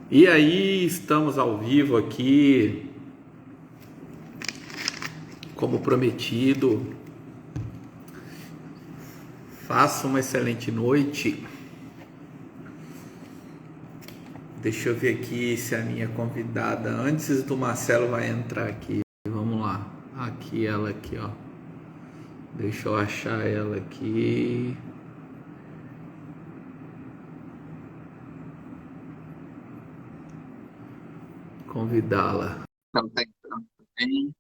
E aí, estamos ao vivo aqui, como prometido. Faça uma excelente noite. Deixa eu ver aqui se a minha convidada, antes do Marcelo, vai entrar aqui. Vamos lá. Aqui, ela aqui, ó. Deixa eu achar ela aqui. Convidá-la. Não tá entrando também.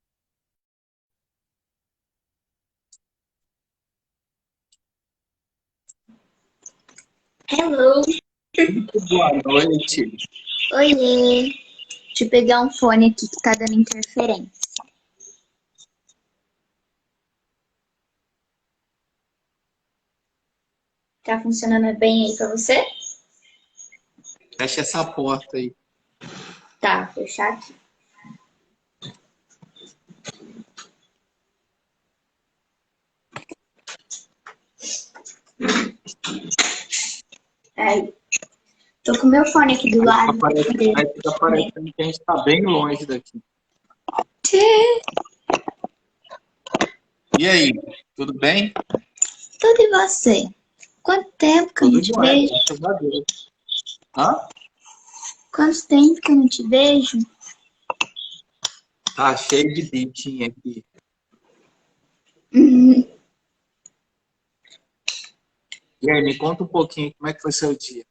Hello! Muito boa noite. Oiê! Deixa eu pegar um fone aqui que tá dando interferência. Tá funcionando bem aí pra você? Fecha essa porta aí. Tá, vou fechar aqui. Aí. Tô com meu fone aqui do lado. Aí fica parecendo que a gente tá bem longe daqui. E aí, tudo bem? Tudo e você? Quanto tempo que eu não Tudo te jóia, vejo? graças a Deus. Hã? Quanto tempo que eu não te vejo? Tá cheio de dentinho aqui. E aí, me conta um pouquinho como é que foi seu dia.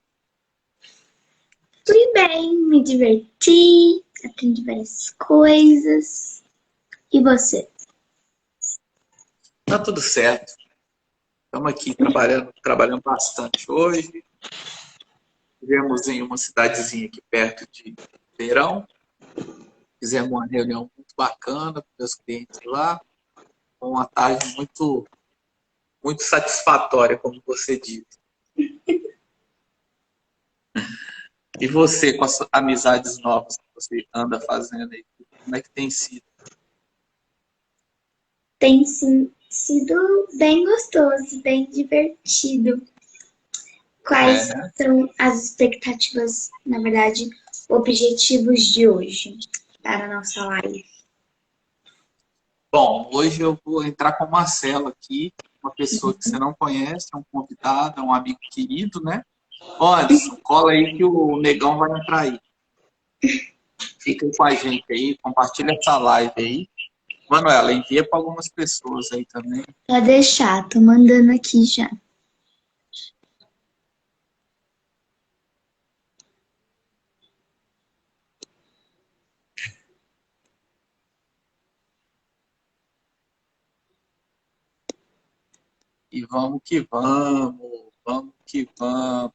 Fui bem, me diverti, aprendi várias coisas. E você? Tá tudo certo. Estamos aqui trabalhando bastante hoje. Estivemos em uma cidadezinha aqui perto de Ribeirão. Fizemos uma reunião muito bacana com meus clientes lá. Foi uma tarde muito satisfatória, como você disse. E você, com as amizades novas que você anda fazendo aí, como é que tem sido? Tem sim, sido bem gostoso, bem divertido. É, Quais né? são as expectativas, na verdade, objetivos de hoje para a nossa live? Bom, hoje eu vou entrar com o Marcelo aqui, uma pessoa que você não conhece, é um convidado, é um amigo querido, né? Ó, Anderson, cola aí que o negão vai entrar aí. Fica com a gente aí, compartilha essa live aí. Manuela, envia para algumas pessoas aí também. Pode deixar, tô mandando aqui já. E vamos que vamos que vamos.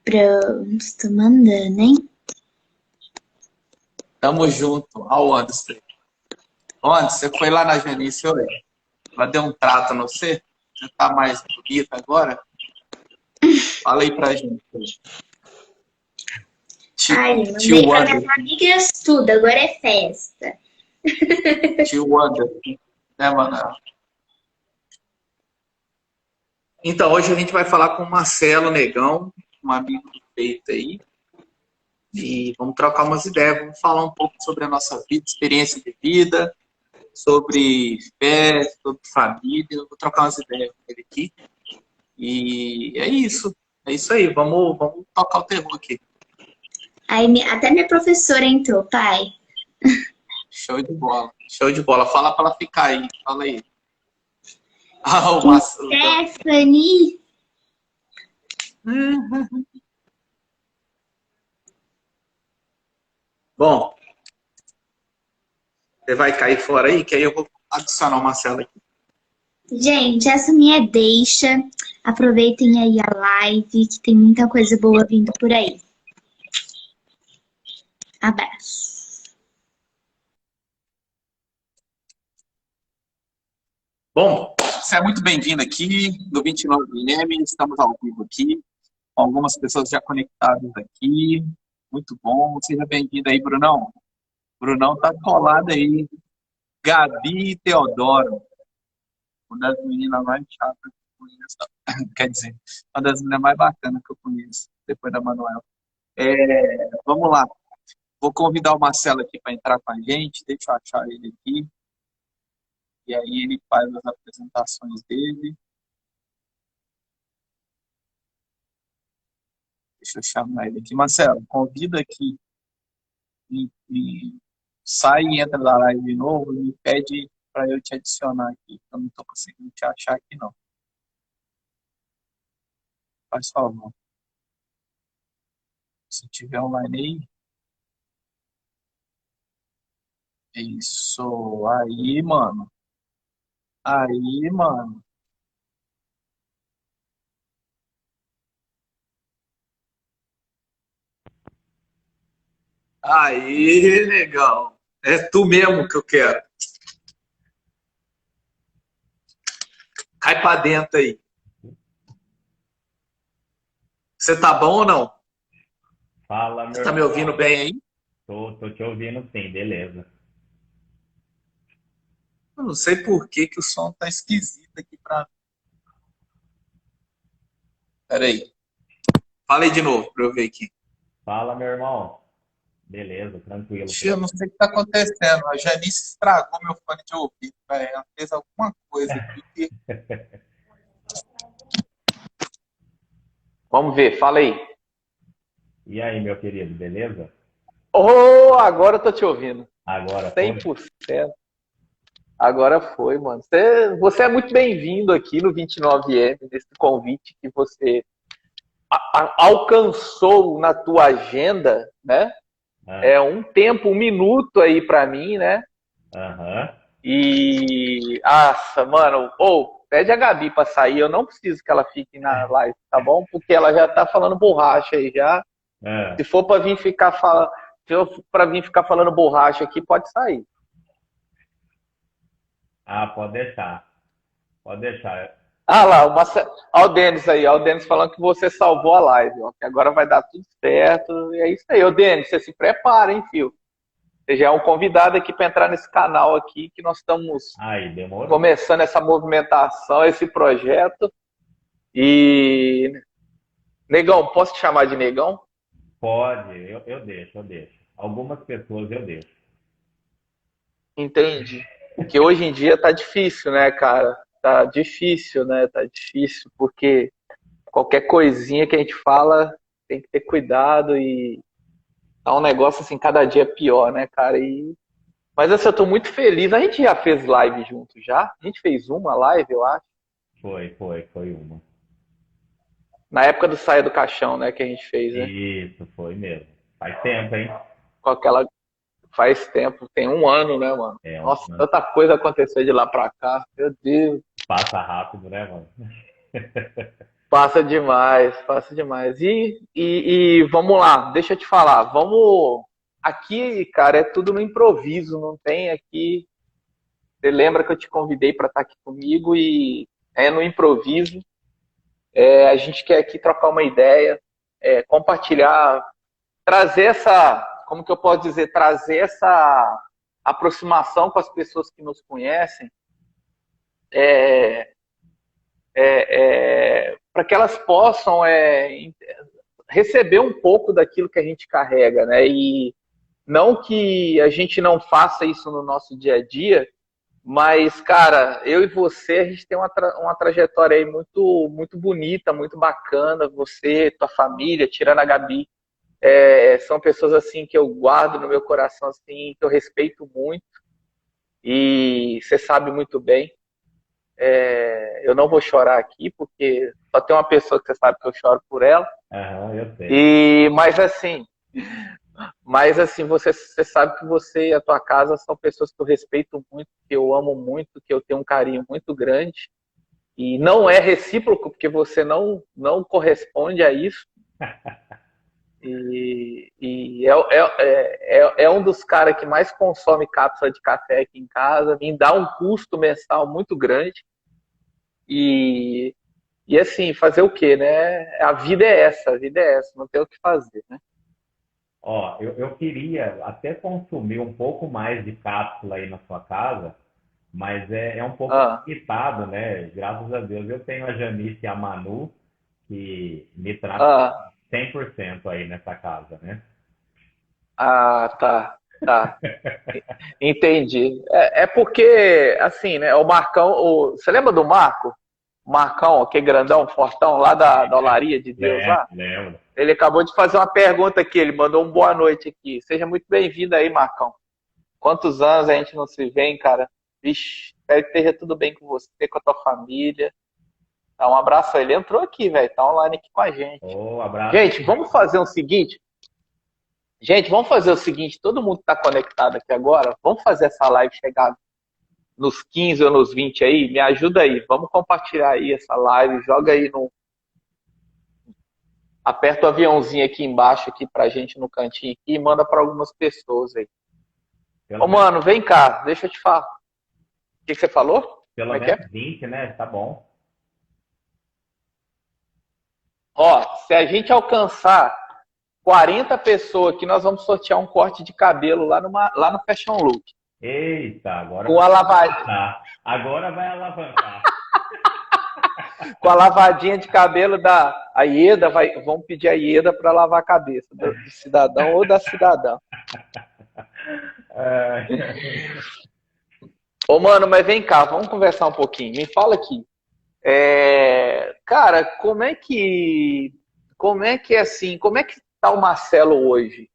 Pronto, tô mandando, hein? Tamo junto. Ao Anderson. Anderson, você foi lá na Janice hoje? Ela deu um trato no você? Você tá mais bonita agora? Fala aí pra gente. Ai, mandei Tio para minhas Anderson. amigas tudo, agora é festa. Tio Anderson. Né, mano? Então, hoje a gente vai falar com o Marcelo Negão, um amigo do peito aí. E vamos trocar umas ideias, vamos falar um pouco sobre a nossa vida, experiência de vida, sobre fé, sobre família. Eu vou trocar umas ideias com ele aqui. E é isso. É isso aí. Vamos tocar o terror aqui. Aí até minha professora entrou, pai. Show de bola. Show de bola. Fala para ela ficar aí. Fala aí. Ah, o Marcelo. Stephanie! Bom, você vai cair fora aí, que aí eu vou adicionar o Marcelo aqui. Gente, essa minha deixa. Aproveitem aí a live, que tem muita coisa boa vindo por aí. Abraço. Bom, você é muito bem-vindo aqui no 29M. Estamos ao vivo aqui, com algumas pessoas já conectadas aqui. Muito bom. Seja bem-vindo aí, Brunão. Brunão tá colado aí. Gabi e Teodoro, uma das meninas mais chatas que eu conheço. Quer dizer, uma das meninas mais bacanas que eu conheço, depois da Manuela. Vamos lá. Vou convidar o Marcelo aqui para entrar com a gente. Deixa eu achar ele aqui. E aí ele faz as apresentações dele. Deixa eu chamar ele aqui. Marcelo, convida aqui. Sai e entra da live de novo e me pede para eu te adicionar aqui. Eu não estou conseguindo te achar aqui, não. Faz favor. Se tiver online aí. Isso. Aí, mano. Aí, mano. Aí, legal. É tu mesmo que eu quero. Cai pra dentro aí. Você tá bom ou não? Fala, Você meu tá me ouvindo irmão. bem aí? Tô te ouvindo sim, beleza. Eu não sei por que que o som tá esquisito aqui pra mim. Pera aí. Fala aí de novo pra eu ver aqui. Fala, meu irmão. Beleza, tranquilo Ixi, por eu não aqui. sei o que tá acontecendo. A Janice estragou meu fone de ouvido, velho. Ela fez alguma coisa aqui que... Vamos ver, fala aí. E aí, meu querido, beleza? Oh, agora eu tô te ouvindo. Agora foi? 100%. Agora foi, mano. Você é muito bem-vindo aqui no 29M, nesse convite que você alcançou na tua agenda, né? Ah, É um tempo, um minuto aí pra mim, né? aham. E, nossa, mano, pede a Gabi pra sair, eu não preciso que ela fique na live, tá bom? Porque ela já tá falando borracha aí já. Ah, Se for pra vir ficar falando, se for pra vir ficar falando borracha aqui, pode sair. pode deixar. Pode deixar. Ah lá, ó o Denis aí, ó o Denis falando que você salvou a live, ó, que agora vai dar tudo certo. E é isso aí, ô Denis, você se prepara, hein, filho? Você já é um convidado aqui para entrar nesse canal aqui, que nós estamos Aí, demorou. começando essa movimentação, esse projeto. E, Negão, posso te chamar de Negão? Pode, eu deixo, eu deixo. Algumas pessoas eu deixo. Entendi. Porque hoje em dia tá difícil, né, cara? Tá difícil, né? Tá difícil, porque qualquer coisinha que a gente fala tem que ter cuidado e tá um negócio assim, cada dia pior, né, cara? Mas assim, eu tô muito feliz. A gente já fez live junto já? A gente fez uma live, eu acho. Foi uma. Na época do Saia do Caixão, né, que a gente fez, né? Isso, foi mesmo. Faz tempo, hein? Com aquela. Faz tempo, tem um ano, né, mano? É, Nossa, tanta coisa aconteceu de lá pra cá. Meu Deus. passa rápido, né, mano? Passa demais, passa demais. E vamos lá, deixa eu te falar. Vamos. Aqui, cara, é tudo no improviso, não tem aqui. Você lembra que eu te convidei para estar aqui comigo e é no improviso. A gente quer aqui trocar uma ideia, compartilhar, trazer essa, como que eu posso dizer, trazer essa aproximação com as pessoas que nos conhecem, para que elas possam receber um pouco daquilo que a gente carrega, né? E não que a gente não faça isso no nosso dia a dia, mas, cara, eu e você, a gente tem uma trajetória aí muito, muito bonita, muito bacana. Você, tua família, tirando a Gabi, são pessoas assim que eu guardo no meu coração, assim, que eu respeito muito. E você sabe muito bem. Eu não vou chorar aqui, porque só tem uma pessoa que você sabe que eu choro por ela. Aham, eu sei. Mas assim, você sabe que você e a tua casa são pessoas que eu respeito muito, que eu amo muito, que eu tenho um carinho muito grande. E não é recíproco, porque você não corresponde a isso. E é um dos caras que mais consome cápsula de café aqui em casa, me dá um custo mensal muito grande. E, e assim, fazer o quê, né? A vida é essa, não tem o que fazer, né? Ó, eu queria até consumir um pouco mais de cápsula aí na sua casa, mas é um pouco Ah, limitado, né? Graças a Deus eu tenho a Janice e a Manu que me tratam ah, 100% aí nessa casa, né? Ah, tá. Entendi. É porque, assim, né? O Marcão, você lembra do Marco? O Marcão, aquele grandão, fortão, lá da Olaria de Deus lá? Lembro. Ele acabou de fazer uma pergunta aqui, ele mandou um boa noite aqui. Seja muito bem-vindo aí, Marcão. Quantos anos a gente não se vê, hein, cara? Vixe, espero que esteja tudo bem com você, com a tua família. Dá um abraço aí. Ele entrou aqui, velho. Tá online aqui com a gente. Abraço. Gente, vamos fazer o seguinte. Todo mundo que tá conectado aqui agora, vamos fazer essa live chegar nos 15 ou nos 20 aí? Me ajuda aí. Vamos compartilhar aí essa live. Joga aí no. Aperta o aviãozinho aqui embaixo aqui pra gente no cantinho aqui e manda pra algumas pessoas aí. Ô, mano, vem cá, deixa eu te falar. O que você falou? Pelo menos 20, né? Tá bom. Ó, se a gente alcançar 40 pessoas aqui, nós vamos sortear um corte de cabelo lá no Fashion Look. Eita, agora com a lavadinha. Agora vai alavancar. Com a lavadinha de cabelo da Ieda, vamos pedir a Ieda para lavar a cabeça do cidadão ou da cidadã. Ô, mano, mas vem cá, vamos conversar um pouquinho. Me fala aqui. Cara, como é que assim, como é que tá o Marcelo hoje?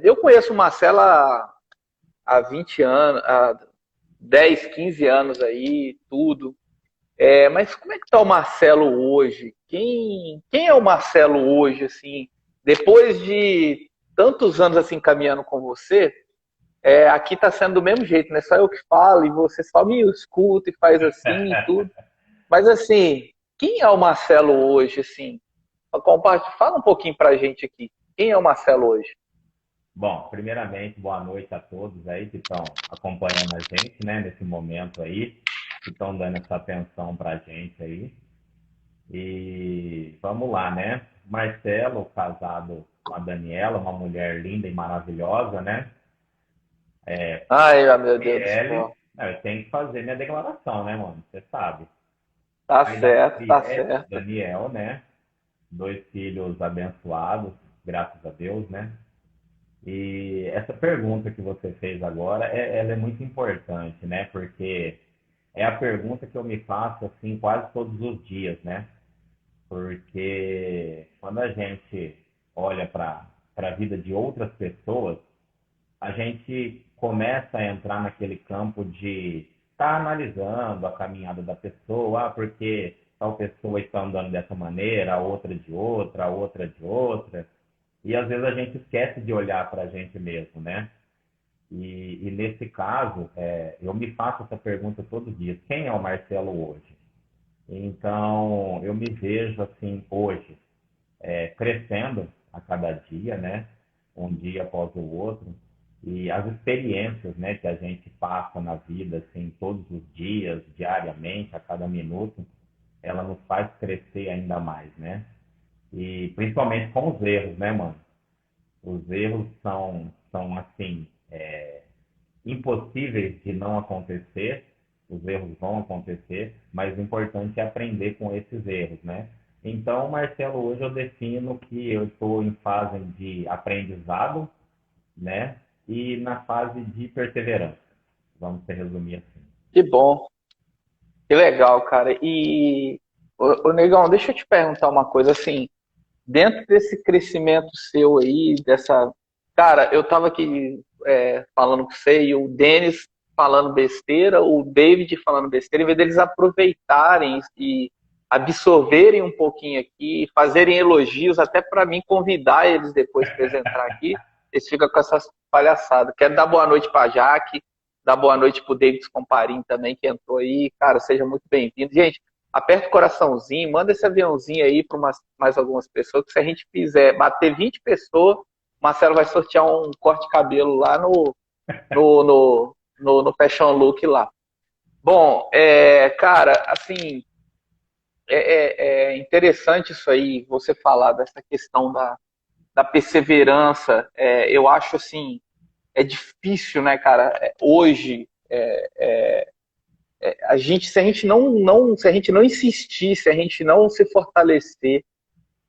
Eu conheço o Marcelo há 20 anos, há 10, 15 anos aí, tudo. Mas como é que tá o Marcelo hoje? Quem é o Marcelo hoje, assim, depois de tantos anos assim caminhando com você? Aqui tá sendo do mesmo jeito, né? Só eu que falo e você só me escuta e faz assim e tudo. Mas assim, quem é o Marcelo hoje, assim? Fala um pouquinho pra gente aqui. Quem é o Marcelo hoje? Bom, primeiramente, boa noite a todos aí que estão acompanhando a gente, né, nesse momento aí, que estão dando essa atenção pra gente aí. E vamos lá, né? Marcelo, casado com a Daniela, uma mulher linda e maravilhosa, né? Ai, meu Deus do céu. Eu tenho que fazer minha declaração, né, mano? Você sabe. Tá certo, tá certo. Daniel, né? 2 filhos abençoados, graças a Deus, né? E essa pergunta que você fez agora, ela é muito importante, né? Porque é a pergunta que eu me faço, assim, quase todos os dias, né? Porque quando a gente olha para a vida de outras pessoas, a gente começa a entrar naquele campo de estar analisando a caminhada da pessoa, porque tal pessoa está andando dessa maneira, a outra de outra, a outra de outra. E às vezes a gente esquece de olhar para a gente mesmo, né? E nesse caso, eu me faço essa pergunta todos os dias. Quem é o Marcelo hoje? Então, eu me vejo assim, hoje, crescendo a cada dia, né? Um dia após o outro. E as experiências, né, que a gente passa na vida, assim, todos os dias, diariamente, a cada minuto, ela nos faz crescer ainda mais, né? E principalmente com os erros, né, mano? Os erros são assim, impossíveis de não acontecer, os erros vão acontecer, mas o importante é aprender com esses erros, né? Então, Marcelo, hoje eu defino que eu estou em fase de aprendizado, né? E na fase de perseverança. Vamos resumir assim. Que bom. Que legal, cara. E, ô Negão, deixa eu te perguntar uma coisa, assim, dentro desse crescimento seu aí, Cara, eu tava aqui falando com você e o Denis falando besteira, o David falando besteira, em vez deles aproveitarem e absorverem um pouquinho aqui, fazerem elogios, até para mim convidar eles depois para eles entrar aqui, eles ficam com essas palhaçadas. Quero dar boa noite para a Jaque, dar boa noite para o David Comparim também, que entrou aí. Cara, seja muito bem-vindo. Gente, aperta o coraçãozinho, manda esse aviãozinho aí para mais algumas pessoas, que se a gente fizer bater 20 pessoas, o Marcelo vai sortear um corte de cabelo lá no Fashion Look lá. Bom, cara, assim, é interessante isso aí, você falar dessa questão da perseverança. Eu acho, assim, é difícil, né, cara? Hoje, se a gente não insistir, se a gente não se fortalecer,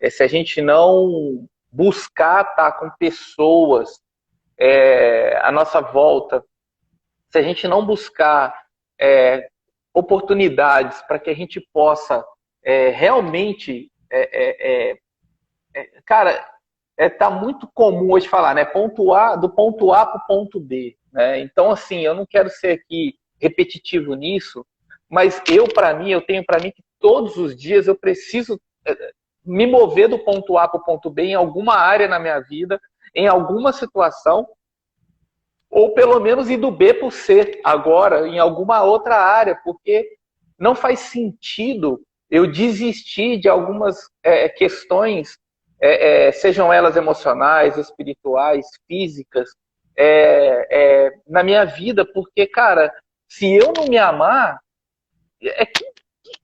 se a gente não buscar estar com pessoas à nossa volta, se a gente não buscar oportunidades para que a gente possa realmente, cara, tá muito comum hoje falar, né? Do ponto A para o ponto B, né? Então, assim, eu não quero ser aqui repetitivo nisso, mas eu tenho para mim que todos os dias eu preciso me mover do ponto A para o ponto B em alguma área na minha vida, em alguma situação, ou pelo menos ir do B para o C agora, em alguma outra área, porque não faz sentido eu desistir de algumas questões, sejam elas emocionais, espirituais, físicas, na minha vida, porque, cara, se eu não me amar,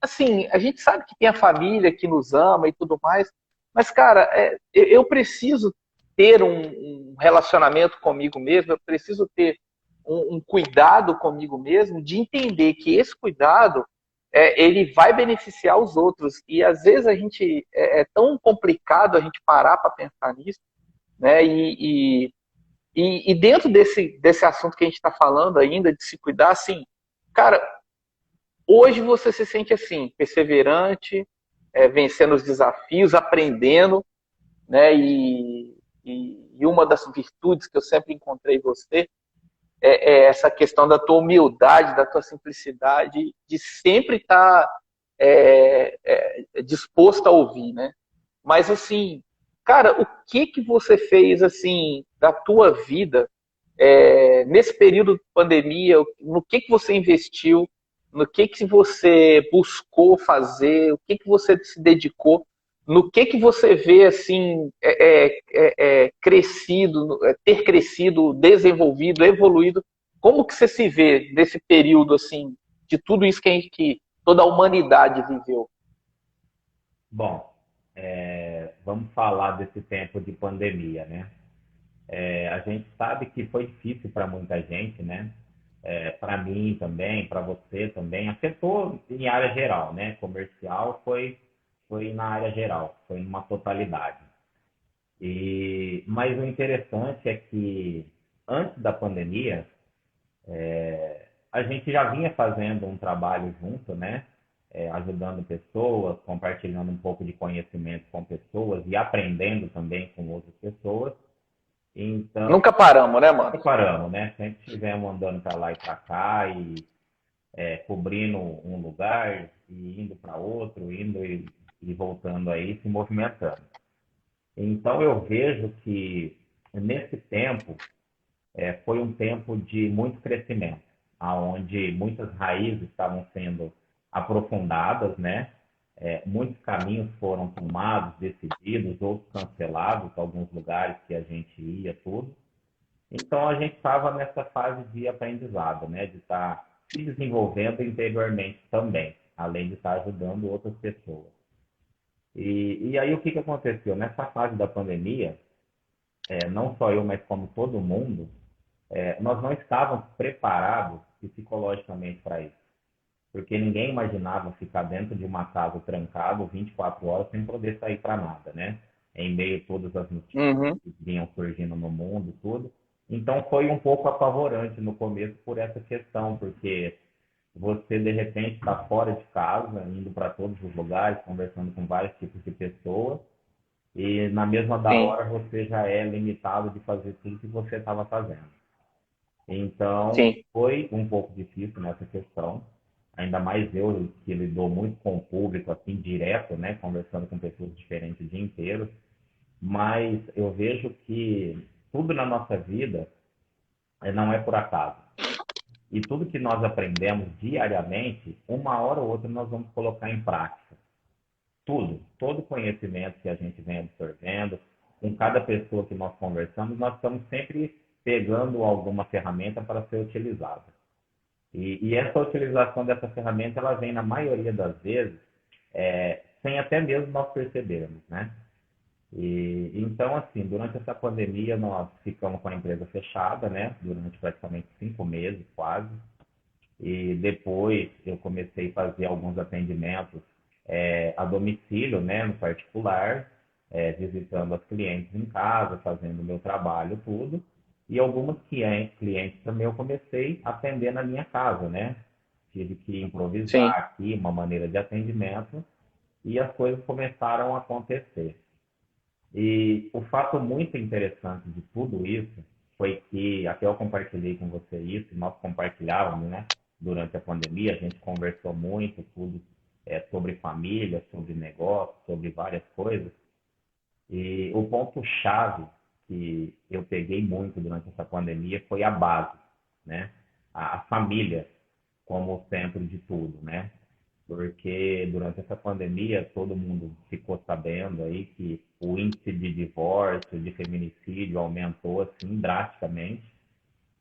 assim, a gente sabe que tem a família que nos ama e tudo mais, mas, cara, eu preciso ter um relacionamento comigo mesmo, eu preciso ter um cuidado comigo mesmo, de entender que esse cuidado ele vai beneficiar os outros. E às vezes a gente é tão complicado a gente parar para pensar nisso, né? E dentro desse assunto que a gente está falando ainda, de se cuidar, assim, cara, hoje você se sente assim, perseverante, vencendo os desafios, aprendendo, né? E uma das virtudes que eu sempre encontrei em você essa questão da tua humildade, da tua simplicidade, de sempre estar disposto a ouvir, né? Mas assim, cara, o que você fez assim da tua vida nesse período de pandemia? No que você investiu? No que você buscou fazer? O que você se dedicou? No que você vê assim crescido, ter crescido, desenvolvido, evoluído? Como que você se vê nesse período assim de tudo isso que toda a humanidade viveu? Bom, vamos falar desse tempo de pandemia, né? A gente sabe que foi difícil para muita gente, né? Para mim também, para você também, afetou em área geral, né? Comercial foi na área geral, foi numa totalidade. Mas o interessante é que antes da pandemia, a gente já vinha fazendo um trabalho junto, né? Ajudando pessoas, compartilhando um pouco de conhecimento com pessoas e aprendendo também com outras pessoas. Então, Nunca paramos, né, mano? paramos, né? Sempre estivemos andando para lá e para cá e cobrindo um lugar e indo para outro, indo e voltando aí, se movimentando. Então, eu vejo que nesse tempo foi um tempo de muito crescimento, aonde muitas raízes estavam sendo aprofundadas, né? Muitos caminhos foram tomados, decididos, outros cancelados, alguns lugares que a gente ia, tudo. Então a gente estava nessa fase de aprendizado, né? De estar se desenvolvendo interiormente também, além de estar ajudando outras pessoas. E aí o que aconteceu? Nessa fase da pandemia, não só eu, mas como todo mundo, nós não estávamos preparados psicologicamente para isso. Porque ninguém imaginava ficar dentro de uma casa trancado 24 horas sem poder sair para nada, né? Em meio a todas as notícias que vinham surgindo no mundo, tudo. Então foi um pouco apavorante no começo por essa questão, porque você de repente está fora de casa, indo para todos os lugares, conversando com vários tipos de pessoas, e na mesma da Sim. hora você já é limitado de fazer tudo que você estava fazendo. Então Sim. foi um pouco difícil nessa questão. Ainda mais eu, que lidou muito com o público, assim, direto, né? Conversando com pessoas diferentes o dia inteiro. Mas eu vejo que tudo na nossa vida não é por acaso. E tudo que nós aprendemos diariamente, uma hora ou outra nós vamos colocar em prática. Tudo, todo conhecimento que a gente vem absorvendo, com cada pessoa que nós conversamos, nós estamos sempre pegando alguma ferramenta para ser utilizada. E essa utilização dessa ferramenta, ela vem na maioria das vezes, sem até mesmo nós percebermos, né? Então, assim, durante essa pandemia, nós ficamos com a empresa fechada, né? Durante praticamente 5 meses, quase. E depois eu comecei a fazer alguns atendimentos a domicílio, né? No particular. visitando as clientes em casa, fazendo o meu trabalho, tudo. E algumas clientes também eu comecei a atender na minha casa, né? Tive que Sim. improvisar aqui uma maneira de atendimento e as coisas começaram a acontecer. E o fato muito interessante de tudo isso foi que, até eu compartilhei com você isso, nós compartilhávamos, né? Durante a pandemia, a gente conversou muito, tudo sobre família, sobre negócio, sobre várias coisas. E o ponto-chave que eu peguei muito durante essa pandemia foi a base, né? A família como centro de tudo, né? Porque durante essa pandemia todo mundo ficou sabendo aí que o índice de divórcio, de feminicídio aumentou assim drasticamente.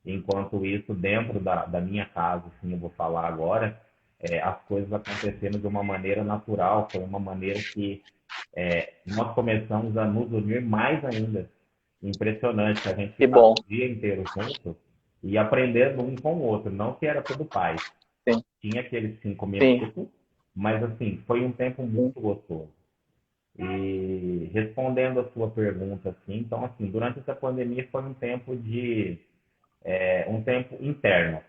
Enquanto isso, dentro da minha casa, assim, eu vou falar agora, as coisas acontecendo de uma maneira natural, foi uma maneira que nós começamos a nos unir mais ainda. Impressionante, a gente Que ficava bom. o dia inteiro junto e aprendendo um com o outro, não que era tudo paz. Sim, Tinha aqueles 5 sim, minutos, mas assim, foi um tempo sim. muito gostoso. E respondendo a sua pergunta, assim, então assim, durante essa pandemia foi um tempo interno,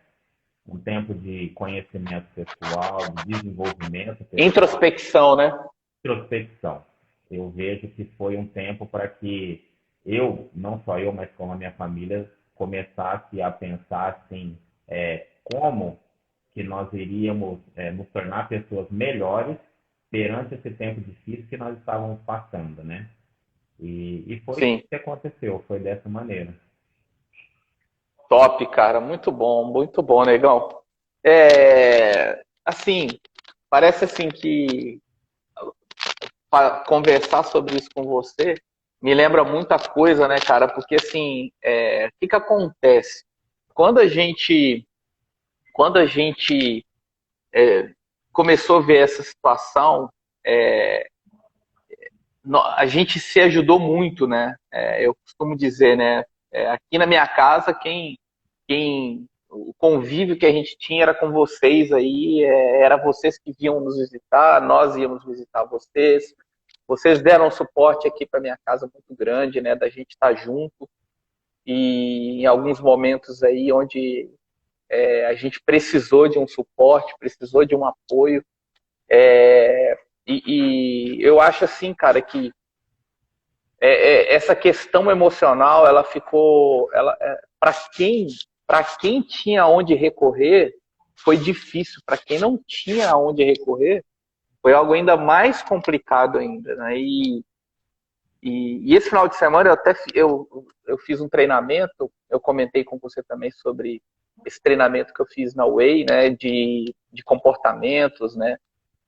um tempo de conhecimento pessoal, de desenvolvimento pessoal, Introspecção, né? introspecção. Eu vejo que foi um tempo para que eu, não só eu, mas como a minha família, começasse a pensar assim, como que nós iríamos nos tornar pessoas melhores perante esse tempo difícil que nós estávamos passando, né? E foi isso Sim. que aconteceu, foi dessa maneira. Top, cara. Muito bom, negão. Assim, parece assim que conversar sobre isso com você me lembra muita coisa, né, cara? Porque assim, o que que acontece? Quando a gente, quando a gente começou a ver essa situação, a gente se ajudou muito, né? Eu costumo dizer, né? Aqui na minha casa, o convívio que a gente tinha era com vocês aí, era vocês que vinham nos visitar, nós íamos visitar vocês. Vocês deram um suporte aqui para minha casa muito grande, né? Da gente estar junto e em alguns momentos aí onde a gente precisou de um suporte, precisou de um apoio. E eu acho assim, cara, que essa questão emocional, ela ficou, para quem tinha onde recorrer, foi difícil. Para quem não tinha onde recorrer, foi algo ainda mais complicado ainda, né? E esse final de semana eu fiz um treinamento, eu comentei com você também sobre esse treinamento que eu fiz na Way, né, de comportamentos, né,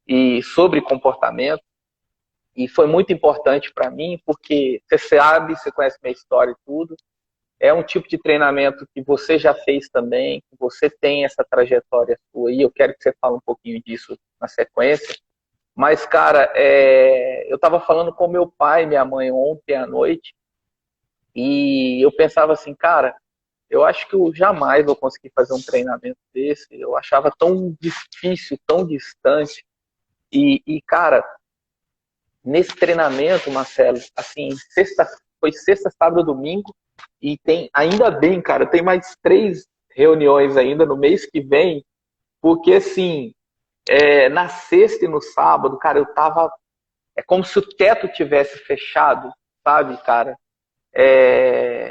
e sobre comportamento. E foi muito importante para mim, porque você sabe, você conhece minha história e tudo. É um tipo de treinamento que você já fez também, que você tem essa trajetória sua, e eu quero que você fale um pouquinho disso na sequência. Mas, cara, eu estava falando com meu pai e minha mãe ontem à noite, e eu pensava assim, cara, eu acho que eu jamais vou conseguir fazer um treinamento desse. Eu achava tão difícil, tão distante. Cara, nesse treinamento, Marcelo, assim, foi sexta, sábado, domingo, e tem, ainda bem, cara, tem mais 3 reuniões ainda no mês que vem, porque assim, na sexta e no sábado, cara, eu tava, é como se o teto tivesse fechado, sabe, cara?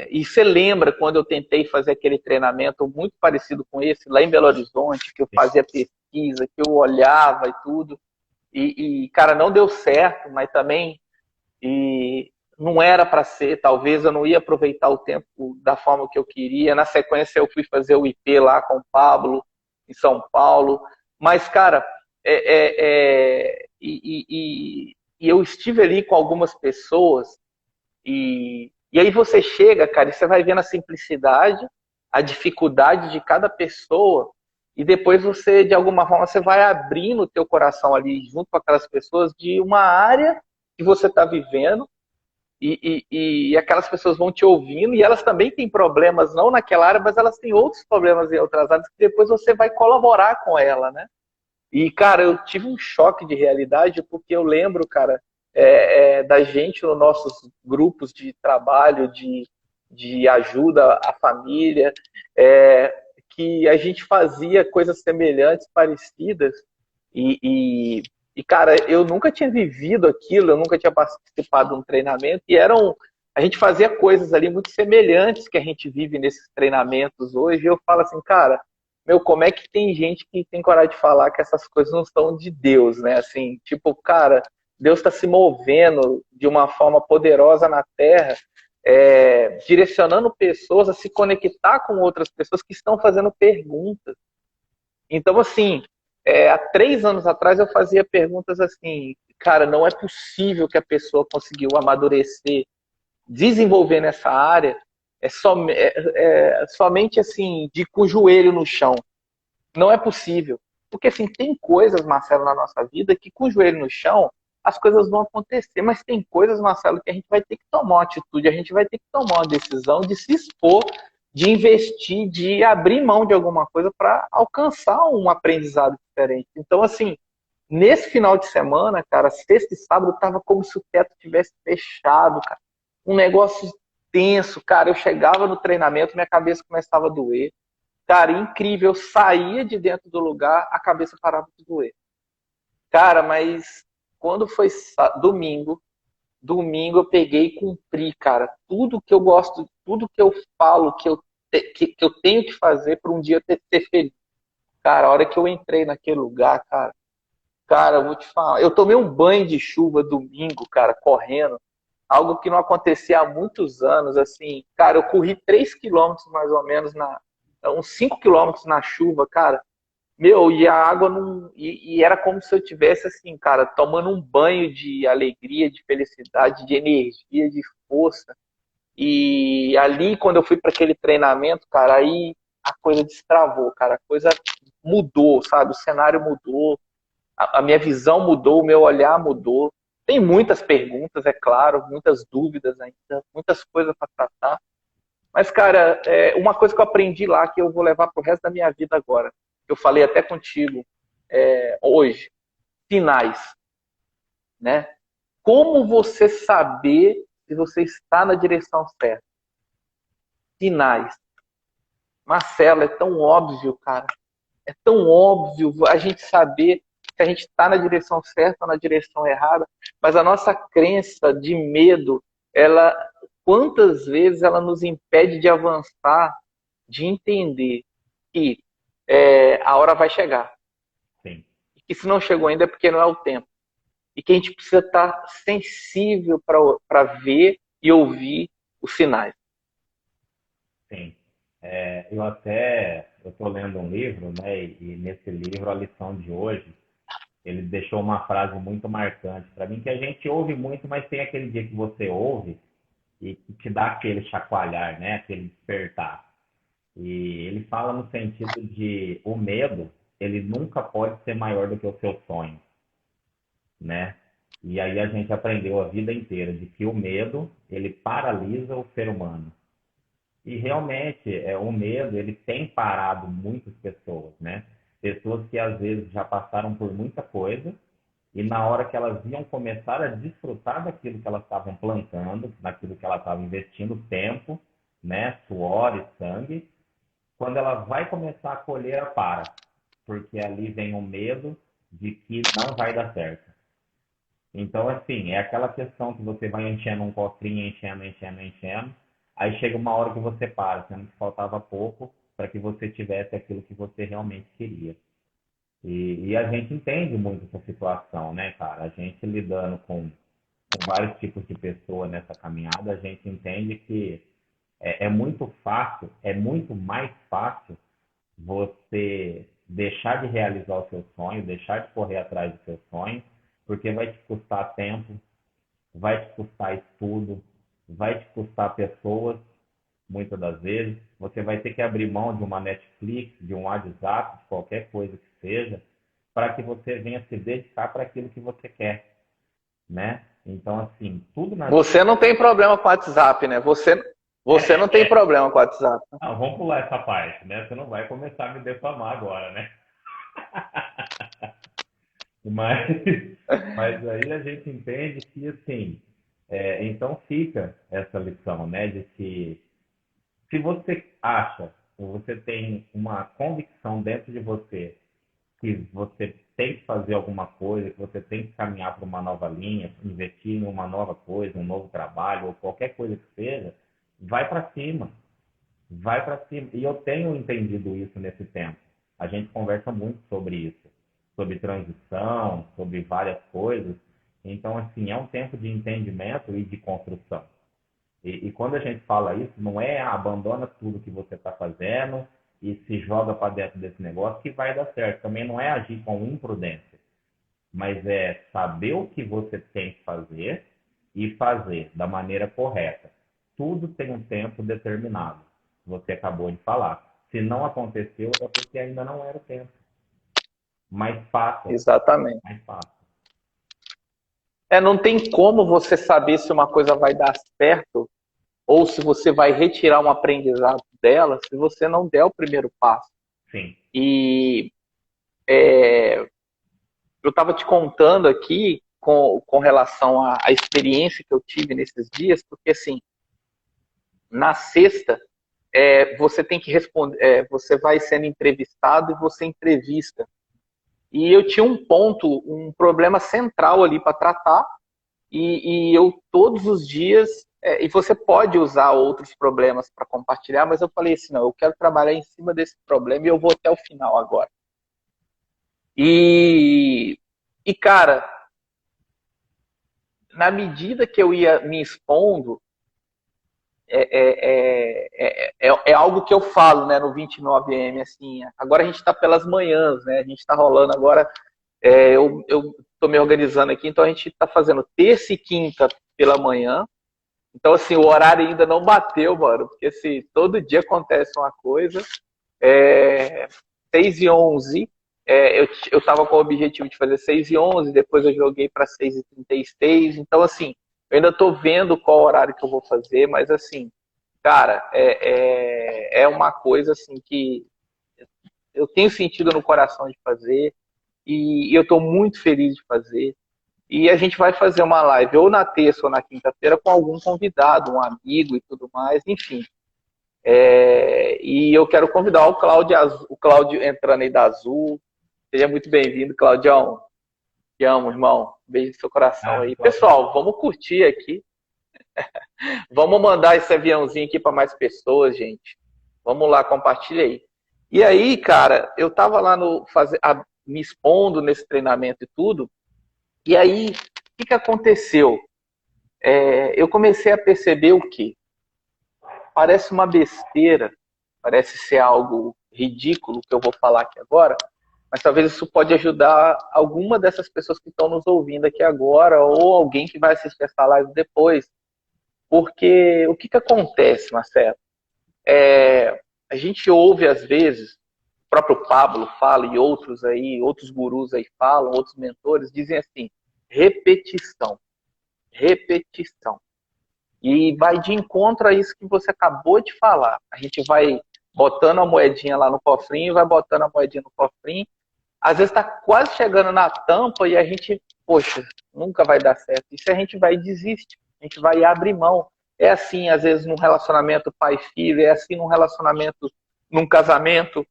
E você lembra quando eu tentei fazer aquele treinamento muito parecido com esse, lá em Belo Horizonte, que eu fazia pesquisa, que eu olhava e tudo, cara, não deu certo, mas também não era para ser, talvez eu não ia aproveitar o tempo da forma que eu queria. Na sequência eu fui fazer o IP lá com o Pablo, em São Paulo, mas, cara, eu estive ali com algumas pessoas e aí você chega, cara, e você vai vendo a simplicidade, a dificuldade de cada pessoa, e depois você, de alguma forma, você vai abrindo o teu coração ali, junto com aquelas pessoas, de uma área que você está vivendo, e aquelas pessoas vão te ouvindo, e elas também têm problemas, não naquela área, mas elas têm outros problemas em outras áreas, que depois você vai colaborar com ela, né? E, cara, eu tive um choque de realidade, porque eu lembro, cara, da gente nos nossos grupos de trabalho, de ajuda à família, que a gente fazia coisas semelhantes, parecidas, e, cara, eu nunca tinha vivido aquilo, eu nunca tinha participado de um treinamento, a gente fazia coisas ali muito semelhantes que a gente vive nesses treinamentos hoje, e eu falo assim, cara, meu, como é que tem gente que tem coragem de falar que essas coisas não são de Deus, né? Assim, tipo, cara, Deus está se movendo de uma forma poderosa na Terra, direcionando pessoas a se conectar com outras pessoas que estão fazendo perguntas. Então, assim, há 3 anos atrás eu fazia perguntas assim, cara, não é possível que a pessoa conseguiu amadurecer, desenvolver nessa área, somente assim, com o joelho no chão. Não é possível. Porque assim, tem coisas, Marcelo, na nossa vida que com o joelho no chão as coisas vão acontecer, mas tem coisas, Marcelo, que a gente vai ter que tomar uma atitude, a gente vai ter que tomar uma decisão de se expor, de investir, de abrir mão de alguma coisa para alcançar um aprendizado diferente. Então, assim, nesse final de semana, cara, sexta e sábado, tava como se o teto tivesse fechado, cara. Um negócio tenso, cara. Eu chegava no treinamento, minha cabeça começava a doer. Cara, incrível. Eu saía de dentro do lugar, a cabeça parava de doer. Cara, mas quando foi domingo eu peguei e cumpri, cara. Tudo que eu gosto, tudo que eu falo, que eu tenho que fazer para um dia ser feliz. Cara, a hora que eu entrei naquele lugar, cara, eu vou te falar. Eu tomei um banho de chuva domingo, cara, correndo. Algo que não acontecia há muitos anos, assim. Cara, eu corri 3 quilômetros mais ou menos, uns 5 quilômetros na chuva, cara. Meu, e a água não. E era como se eu tivesse, assim, cara, tomando um banho de alegria, de felicidade, de energia, de força. E ali, quando eu fui para aquele treinamento, cara, aí a coisa destravou, cara. A coisa mudou, sabe? O cenário mudou, a minha visão mudou, o meu olhar mudou. Tem muitas perguntas, é claro, muitas dúvidas ainda, muitas coisas para tratar. Mas, cara, uma coisa que eu aprendi lá que eu vou levar pro resto da minha vida agora, eu falei até contigo hoje, sinais, né? Como você saber se você está na direção certa? Sinais. Marcelo, é tão óbvio, cara. É tão óbvio a gente saber se a gente está na direção certa ou na direção errada, mas a nossa crença de medo, quantas vezes ela nos impede de avançar, de entender que a hora vai chegar. Sim. E que se não chegou ainda é porque não é o tempo. E que a gente precisa estar sensível para ver e ouvir os sinais. Sim. Eu estou lendo um livro, né? E nesse livro, a lição de hoje, ele deixou uma frase muito marcante para mim, que a gente ouve muito, mas tem aquele dia que você ouve e que te dá aquele chacoalhar, né? Aquele despertar. E ele fala no sentido de o medo, ele nunca pode ser maior do que o seu sonho, né? E aí a gente aprendeu a vida inteira de que o medo, ele paralisa o ser humano. E realmente, o medo, ele tem parado muitas pessoas, né? Pessoas que às vezes já passaram por muita coisa e na hora que elas iam começar a desfrutar daquilo que elas estavam plantando, naquilo que elas estavam investindo tempo, né? Suor e sangue, quando ela vai começar a colher, ela para. Porque ali vem o medo de que não vai dar certo. Então, assim, é aquela questão que você vai enchendo um cofrinho, enchendo. Aí chega uma hora que você para, sendo que faltava pouco para que você tivesse aquilo que você realmente queria. E a gente entende muito essa situação, né, cara? A gente lidando com vários tipos de pessoa nessa caminhada, a gente entende que é muito fácil, é muito mais fácil você deixar de realizar o seu sonho, deixar de correr atrás do seu sonho, porque vai te custar tempo, vai te custar estudo, vai te custar pessoas, muitas das vezes. Você vai ter que abrir mão de uma Netflix, de um WhatsApp, de qualquer coisa que seja, para que você venha se dedicar para aquilo que você quer, né? Então, assim, tudo na Você não tem problema com o WhatsApp, né? Você não tem problema com o WhatsApp. Ah, vamos pular essa parte, né? Você não vai começar a me defamar agora, né? Mas, mas aí a gente entende que, assim, então fica essa lição, né? De que se você acha, ou você tem uma convicção dentro de você que você tem que fazer alguma coisa, que você tem que caminhar para uma nova linha, investir em uma nova coisa, um novo trabalho, ou qualquer coisa que seja, vai para cima. Vai para cima. E eu tenho entendido isso nesse tempo. A gente conversa muito sobre isso, sobre transição, sobre várias coisas. Então, assim, é um tempo de entendimento e de construção. E quando a gente fala isso, não é abandona tudo que você está fazendo e se joga para dentro desse negócio que vai dar certo. Também não é agir com imprudência, mas é saber o que você tem que fazer e fazer da maneira correta. Tudo tem um tempo determinado. Você acabou de falar. Se não aconteceu, é porque ainda não era o tempo. Mas passa, Exatamente. mas passa. Não tem como você saber se uma coisa vai dar certo ou se você vai retirar um aprendizado dela se você não der o primeiro passo. Sim. E eu estava te contando aqui com relação à experiência que eu tive nesses dias, porque assim, na sexta, você tem que responder, você vai sendo entrevistado e você entrevista. E eu tinha um problema central ali para tratar, e eu todos os dias, e você pode usar outros problemas para compartilhar, mas eu falei assim, não, eu quero trabalhar em cima desse problema e eu vou até o final agora. E cara, na medida que eu ia me expondo, é algo que eu falo, né, no 29M, assim, agora a gente está pelas manhãs, né, a gente está rolando agora, eu estou me organizando aqui, então a gente está fazendo terça e quinta pela manhã, então assim, o horário ainda não bateu, mano, porque assim, todo dia acontece uma coisa, 6h11, eu estava com o objetivo de fazer 6h11, depois eu joguei para 6h36, então assim, eu ainda estou vendo qual horário que eu vou fazer, mas assim, cara, é uma coisa assim que eu tenho sentido no coração de fazer e eu estou muito feliz de fazer. E a gente vai fazer uma live ou na terça ou na quinta-feira com algum convidado, um amigo e tudo mais, enfim. E eu quero convidar o Cláudio entrando aí da Azul. Seja muito bem-vindo, Claudião. Te amo, irmão. Beijo no seu coração aí. Pessoal, vamos curtir aqui. Vamos mandar esse aviãozinho aqui para mais pessoas, gente. Vamos lá, compartilha aí. E aí, cara, eu tava lá me expondo nesse treinamento e tudo. E aí, o que aconteceu? Eu comecei a perceber o quê? Parece uma besteira, parece ser algo ridículo que eu vou falar aqui agora, mas talvez isso pode ajudar alguma dessas pessoas que estão nos ouvindo aqui agora ou alguém que vai assistir essa live depois. Porque o que acontece, Marcelo? A gente ouve às vezes, o próprio Pablo fala e outros aí, outros gurus aí falam, outros mentores dizem assim, repetição, repetição. E vai de encontro a isso que você acabou de falar. A gente vai botando a moedinha lá no cofrinho, vai botando a moedinha no cofrinho. Às vezes está quase chegando na tampa e a gente, poxa, nunca vai dar certo. E se a gente vai e desiste, a gente vai abrir mão. É assim, às vezes, num relacionamento pai-filho, é assim num relacionamento, num casamento,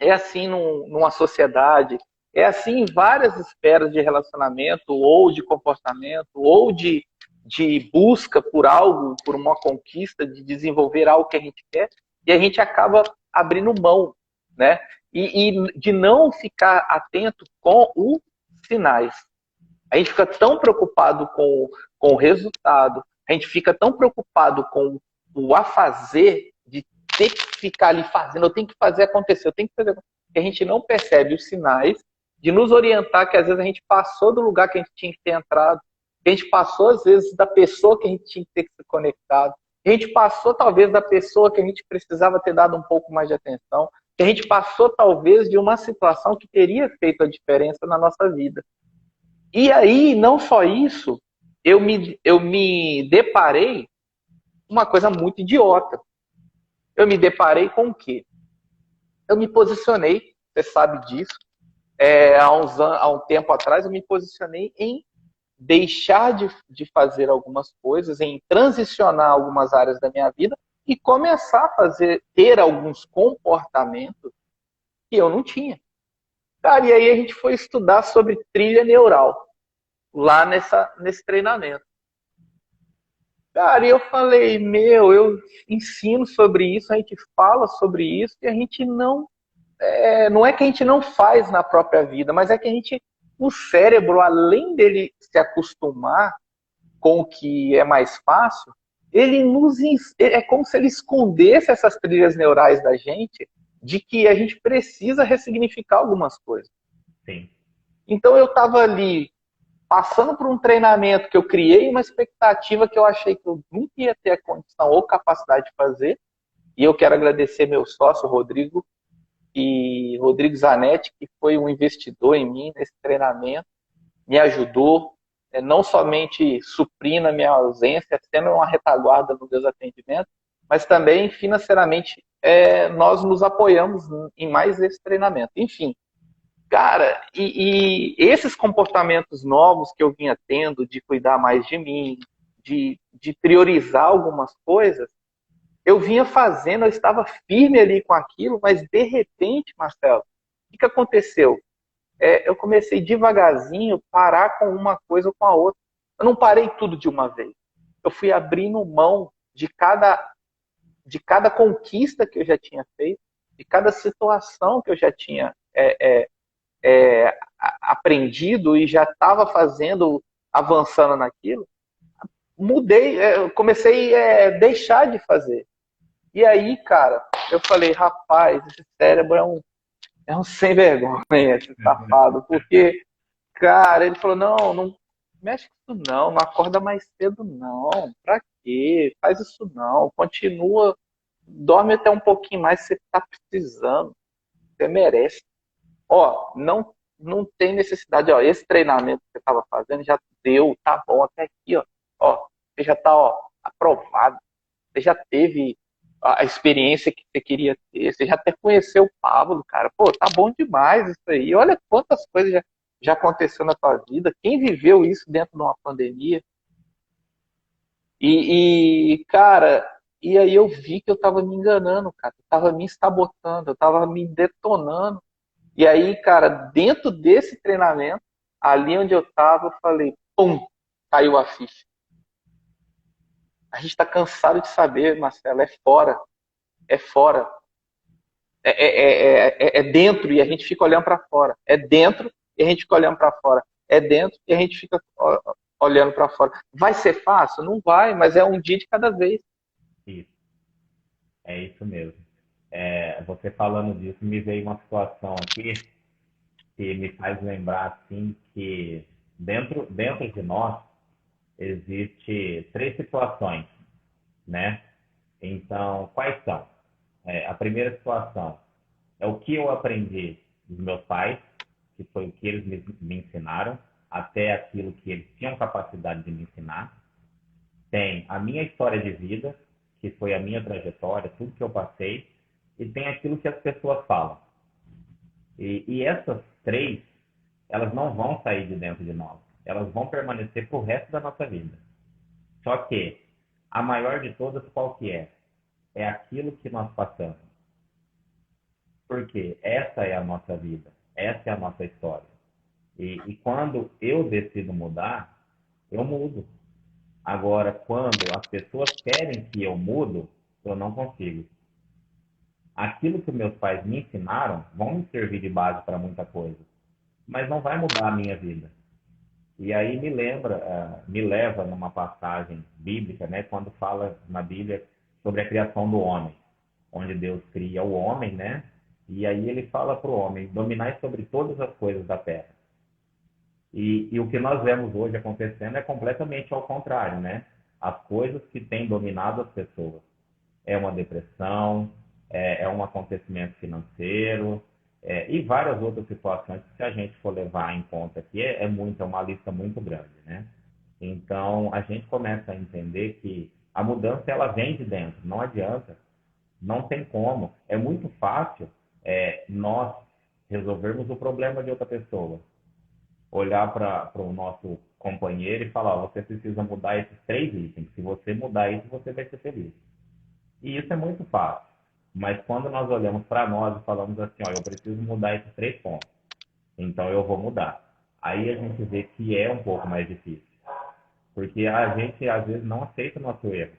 é assim numa sociedade, é assim em várias esferas de relacionamento, ou de comportamento, ou de busca por algo, por uma conquista, de desenvolver algo que a gente quer, e a gente acaba abrindo mão, né? E de não ficar atento com os sinais. A gente fica tão preocupado com o resultado, a gente fica tão preocupado com o a fazer, de ter que ficar ali fazendo, eu tenho que fazer acontecer, eu tenho que fazer acontecer, que a gente não percebe os sinais de nos orientar que às vezes a gente passou do lugar que a gente tinha que ter entrado, que a gente passou às vezes da pessoa que a gente tinha que ter se conectado, que a gente passou talvez da pessoa que a gente precisava ter dado um pouco mais de atenção, que a gente passou talvez de uma situação que teria feito a diferença na nossa vida. E aí, não só isso, eu me deparei com uma coisa muito idiota. Eu me deparei com o quê? Eu me posicionei, você sabe disso, há um tempo atrás, eu me posicionei em deixar de fazer algumas coisas, em transicionar algumas áreas da minha vida e começar a ter alguns comportamentos que eu não tinha. Cara, e aí a gente foi estudar sobre trilha neural, lá nesse treinamento. Cara, e eu falei, eu ensino sobre isso, a gente fala sobre isso, e a gente não é que a gente não faz na própria vida, mas é que o cérebro, além dele se acostumar com o que é mais fácil, é como se ele escondesse essas trilhas neurais da gente, de que a gente precisa ressignificar algumas coisas. Sim. Então eu estava ali passando por um treinamento que eu criei uma expectativa que eu achei que eu nunca ia ter a condição ou capacidade de fazer. E eu quero agradecer meu sócio, Rodrigo Zanetti, que foi um investidor em mim nesse treinamento, me ajudou, não somente suprindo a minha ausência, sendo uma retaguarda no meus atendimentos, mas também financeiramente nós nos apoiamos em mais esse treinamento. Enfim, cara, e esses comportamentos novos que eu vinha tendo de cuidar mais de mim, de priorizar algumas coisas, eu vinha fazendo, eu estava firme ali com aquilo, mas de repente, Marcelo, o que aconteceu? Eu comecei devagarzinho parar com uma coisa ou com a outra. Eu não parei tudo de uma vez. Eu fui abrindo mão de cada conquista que eu já tinha feito, de cada situação que eu já tinha aprendido e já estava fazendo, avançando naquilo. Mudei, comecei a deixar de fazer. E aí, cara, eu falei, rapaz, esse cérebro é um sem vergonha, esse safado, porque, cara, ele falou, não mexe com isso não acorda mais cedo não, pra quê? Faz isso não, continua, dorme até um pouquinho mais, você tá precisando, você merece. Ó, não tem necessidade, ó, esse treinamento que você estava fazendo já deu, tá bom, até aqui, ó, você já tá, ó, aprovado, você já teve a experiência que você queria ter, você já até conheceu o Pablo, cara, pô, tá bom demais isso aí, olha quantas coisas já aconteceu na tua vida, quem viveu isso dentro de uma pandemia, cara, e aí eu vi que eu tava me enganando, cara, eu tava me sabotando, eu tava me detonando, e aí, cara, dentro desse treinamento, ali onde eu tava, eu falei, pum, caiu a ficha. A gente tá cansado de saber, Marcelo, é fora, é fora. É dentro e a gente fica olhando para fora. É dentro e a gente fica olhando para fora. É dentro e a gente fica olhando para fora. Vai ser fácil? Não vai, mas é um dia de cada vez. Isso. É isso mesmo. Você falando disso, me veio uma situação aqui que me faz lembrar assim que dentro de nós existe 3 situações, né? Então, quais são? A primeira situação é o que eu aprendi dos meus pais, que foi o que eles me ensinaram, até aquilo que eles tinham capacidade de me ensinar. Tem a minha história de vida, que foi a minha trajetória, tudo que eu passei, e tem aquilo que as pessoas falam. E essas 3, elas não vão sair de dentro de nós. Elas vão permanecer pro resto da nossa vida. Só que a maior de todas, qual que é? É aquilo que nós passamos. Porque essa é a nossa vida. Essa é a nossa história. E quando eu decido mudar, eu mudo. Agora, quando as pessoas querem que eu mudo, eu não consigo. Aquilo que meus pais me ensinaram vão me servir de base para muita coisa, mas não vai mudar a minha vida. E aí me leva numa passagem bíblica, né, quando fala na Bíblia sobre a criação do homem, onde Deus cria o homem, né, e aí ele fala para o homem, dominai sobre todas as coisas da terra. E o que nós vemos hoje acontecendo é completamente ao contrário, né? As coisas que têm dominado as pessoas. É uma depressão, é um acontecimento financeiro, e várias outras situações que, se a gente for levar em conta aqui, é uma lista muito grande, né? Então, a gente começa a entender que a mudança, ela vem de dentro, não adianta, não tem como. É muito fácil nós resolvermos o problema de outra pessoa. Olhar para o nosso companheiro e falar, ó, você precisa mudar esses 3 itens. Se você mudar isso, você vai ser feliz. E isso é muito fácil. Mas quando nós olhamos para nós e falamos assim, ó, eu preciso mudar esses 3 pontos, então eu vou mudar. Aí a gente vê que é um pouco mais difícil. Porque a gente, às vezes, não aceita o nosso erro.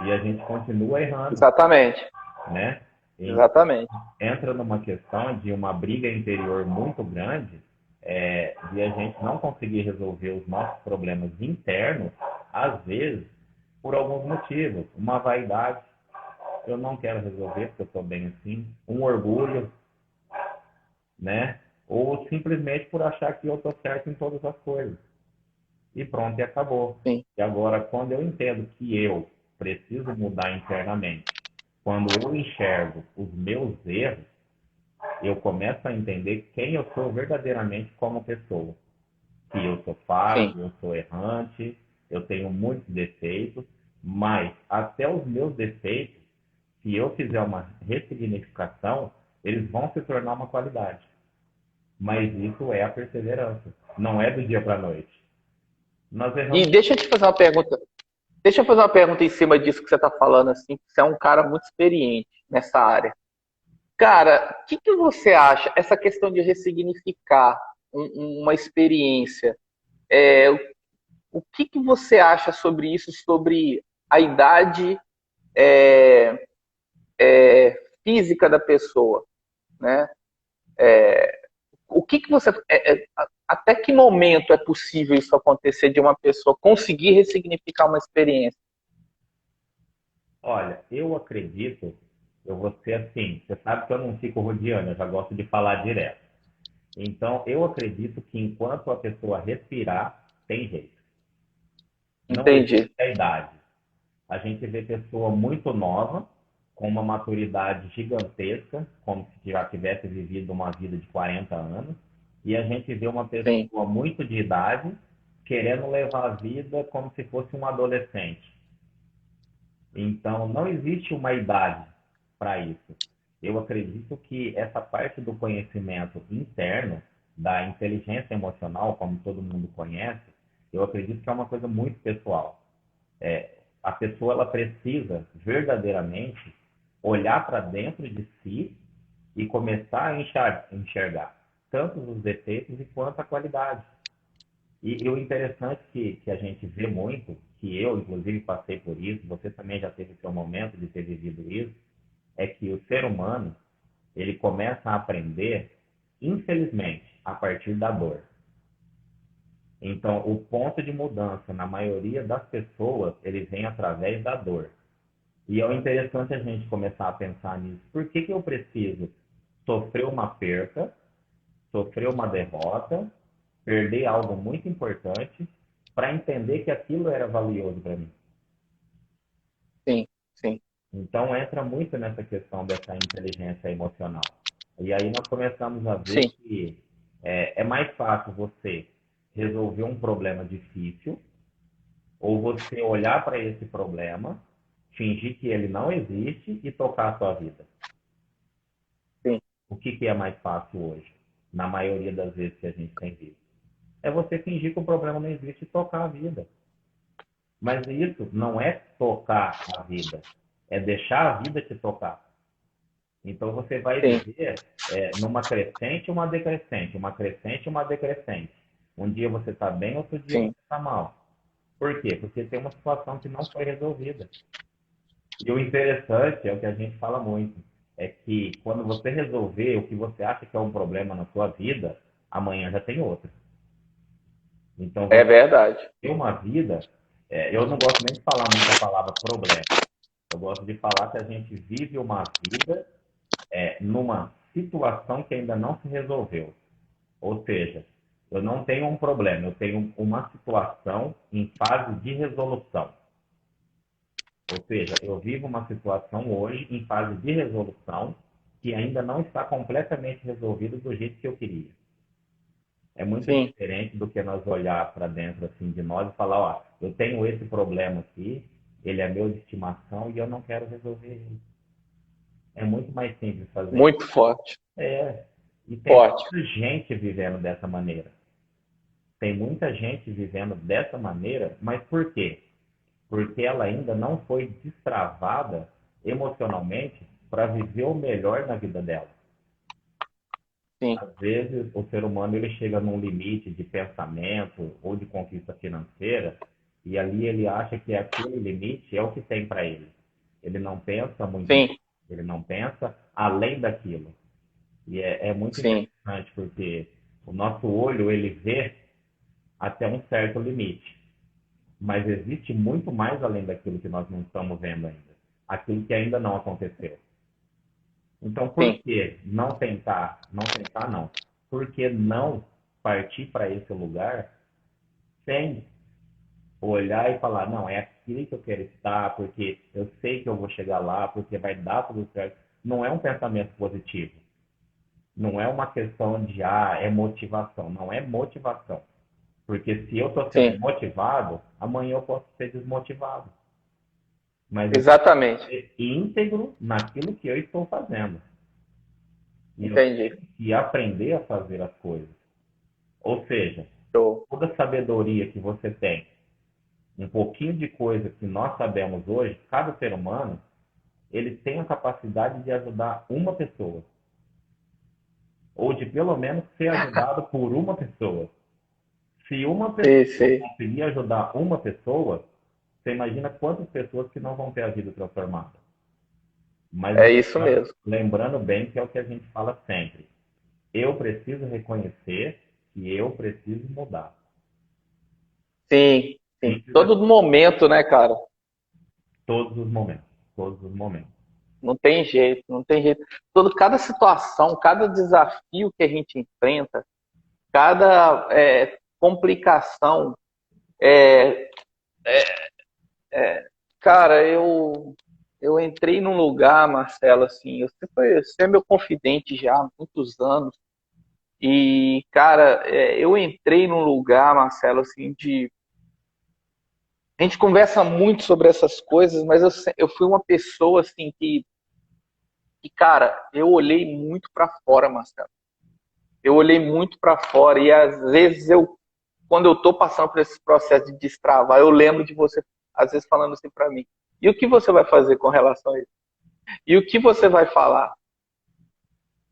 E a gente continua errando, Exatamente. né? E Exatamente. entra numa questão de uma briga interior muito grande, de a gente não conseguir resolver os nossos problemas internos, às vezes, por alguns motivos. Uma vaidade, eu não quero resolver porque eu estou bem assim. Um orgulho, né? Ou simplesmente por achar que eu estou certo em todas as coisas. E pronto, e acabou. Sim. E agora, quando eu entendo que eu preciso mudar internamente, quando eu enxergo os meus erros, eu começo a entender quem eu sou verdadeiramente como pessoa. Que eu sou falho, Sim. eu sou errante, eu tenho muitos defeitos, mas até os meus defeitos, se eu fizer uma ressignificação, eles vão se tornar uma qualidade. Mas isso é a perseverança, não é do dia para a noite. Nós E erramos. deixa eu te fazer uma pergunta. Deixa eu fazer uma pergunta em cima disso que você está falando, assim, que você é um cara muito experiente nessa área. Cara, o que você acha, essa questão de ressignificar uma experiência? É, o que você acha sobre isso, sobre a idade é, física da pessoa, né? O que você, até que momento é possível isso acontecer de uma pessoa conseguir ressignificar uma experiência? Olha, eu acredito, eu vou ser assim, você sabe que eu não fico rodeando, eu já gosto de falar direto. Então, eu acredito que enquanto a pessoa respirar, tem jeito. Não existe Entendi. a idade. A gente vê pessoa muito nova, com uma maturidade gigantesca, como se já tivesse vivido uma vida de 40 anos, e a gente vê uma Sim, pessoa muito de idade querendo levar a vida como se fosse um adolescente. Então, não existe uma idade para isso. Eu acredito que essa parte do conhecimento interno, da inteligência emocional, como todo mundo conhece, eu acredito que é uma coisa muito pessoal. A pessoa ela precisa verdadeiramente olhar para dentro de si e começar a enxergar tanto os defeitos quanto a qualidade. E o interessante que a gente vê muito, que eu inclusive passei por isso, você também já teve seu momento de ter vivido isso, é que o ser humano ele começa a aprender, infelizmente, a partir da dor. Então, o ponto de mudança na maioria das pessoas, ele vem através da dor. E é interessante a gente começar a pensar nisso. Por que eu preciso sofrer uma perca, sofrer uma derrota, perder algo muito importante para entender que aquilo era valioso para mim? sim, sim, Então, entra muito nessa questão dessa inteligência emocional. E aí nós começamos a ver sim, que é mais fácil você resolver um problema difícil ou você olhar para esse problema, fingir que ele não existe e tocar a sua vida. sim, O que é mais fácil hoje, na maioria das vezes que a gente tem visto? É você fingir que o problema não existe e tocar a vida. Mas isso não é tocar a vida, é deixar a vida te tocar. Então você vai sim, viver numa crescente, uma decrescente, uma crescente, uma decrescente. Um dia você está bem, outro dia você sim. está mal. Por quê? Porque tem uma situação que não foi resolvida. E o interessante é o que a gente fala muito, é que quando você resolver o que você acha que é um problema na sua vida, amanhã já tem outro. Então É você verdade. tem uma vida, eu não gosto nem de falar muito a palavra problema. Eu gosto de falar que a gente vive uma vida numa situação que ainda não se resolveu. Ou seja, eu não tenho um problema, eu tenho uma situação em fase de resolução. Ou seja, eu vivo uma situação hoje em fase de resolução que ainda não está completamente resolvida do jeito que eu queria. É muito Sim, diferente do que nós olhar para dentro assim de nós e falar, ó, eu tenho esse problema aqui, ele é meu de estimação e eu não quero resolver ele. É muito mais simples fazer. Muito forte. É. E tem Forte. muita gente vivendo dessa maneira. Tem muita gente vivendo dessa maneira, mas por quê? Porque ela ainda não foi destravada emocionalmente para viver o melhor na vida dela. Sim. Às vezes, o ser humano ele chega num limite de pensamento ou de conquista financeira e ali ele acha que aquele limite é o que tem para ele. Ele não pensa muito, Sim. ele não pensa além daquilo. E é muito Sim. interessante porque o nosso olho ele vê até um certo limite, mas existe muito mais além daquilo que nós não estamos vendo ainda, aquilo que ainda não aconteceu. Então, por Sim. que não tentar? Não tentar, não. Por que não partir para esse lugar sem olhar e falar, não, é aqui que eu quero estar, porque eu sei que eu vou chegar lá, porque vai dar tudo certo. Não é um pensamento positivo. Não é uma questão de, é motivação. Não é motivação. Porque se eu estou sendo Sim. motivado, amanhã eu posso ser desmotivado. Mas eu Exatamente. ser íntegro naquilo que eu estou fazendo. E eu Entendi. tenho que aprender a fazer as coisas. Ou seja, Show. toda sabedoria que você tem, um pouquinho de coisa que nós sabemos hoje, cada ser humano, ele tem a capacidade de ajudar uma pessoa. Ou de pelo menos ser ajudado por uma pessoa. Se uma pessoa Sim. conseguir ajudar uma pessoa, você imagina quantas pessoas que não vão ter a vida transformada. Mas É isso mesmo. lembrando bem que é o que a gente fala sempre. Eu preciso reconhecer que eu preciso mudar. Sim. Sim. Simples Todo momento, né, cara? todos os momentos. Todos os momentos. Não tem jeito, não tem jeito. Cada situação, cada desafio que a gente enfrenta, cada complicação, é, cara, eu entrei num lugar, Marcelo, assim, você é meu confidente já há muitos anos, e, cara, eu entrei num lugar, Marcelo, assim, a gente conversa muito sobre essas coisas, mas eu fui uma pessoa, assim, cara, eu olhei muito para fora, Marcelo. Eu olhei muito para fora e às vezes quando eu tô passando por esse processo de destravar, eu lembro de você às vezes falando assim para mim: "E o que você vai fazer com relação a isso? E o que você vai falar?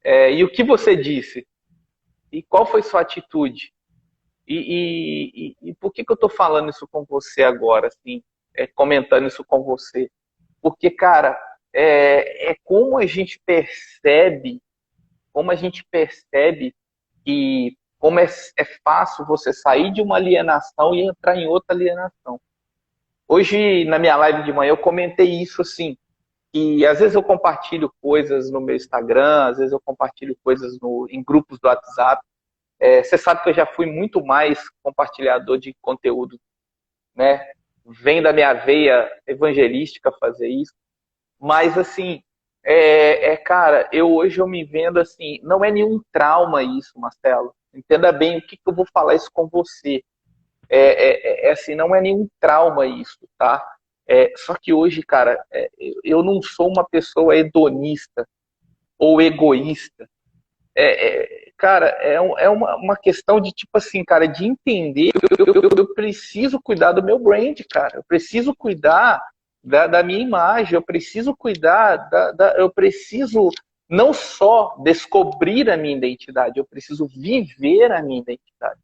E o que você disse? E qual foi sua atitude? E por que eu tô falando isso com você agora, assim, comentando isso com você? Porque, cara, como a gente percebe que como é fácil você sair de uma alienação e entrar em outra alienação. Hoje, na minha live de manhã, eu comentei isso assim, que às vezes eu compartilho coisas no meu Instagram, às vezes eu compartilho coisas em grupos do WhatsApp. Você sabe que eu já fui muito mais compartilhador de conteúdo, né? Vem da minha veia evangelística fazer isso. Mas, assim, cara, hoje eu me vendo assim, não é nenhum trauma isso, Marcelo. Entenda bem o que eu vou falar isso com você. Assim, não é nenhum trauma isso, tá? Só que hoje, cara, eu não sou uma pessoa hedonista ou egoísta. Cara, é uma questão de, tipo assim, cara, de entender que eu preciso cuidar do meu brand, cara. Eu preciso cuidar da minha imagem, eu preciso cuidar eu preciso não só descobrir a minha identidade, eu preciso viver a minha identidade.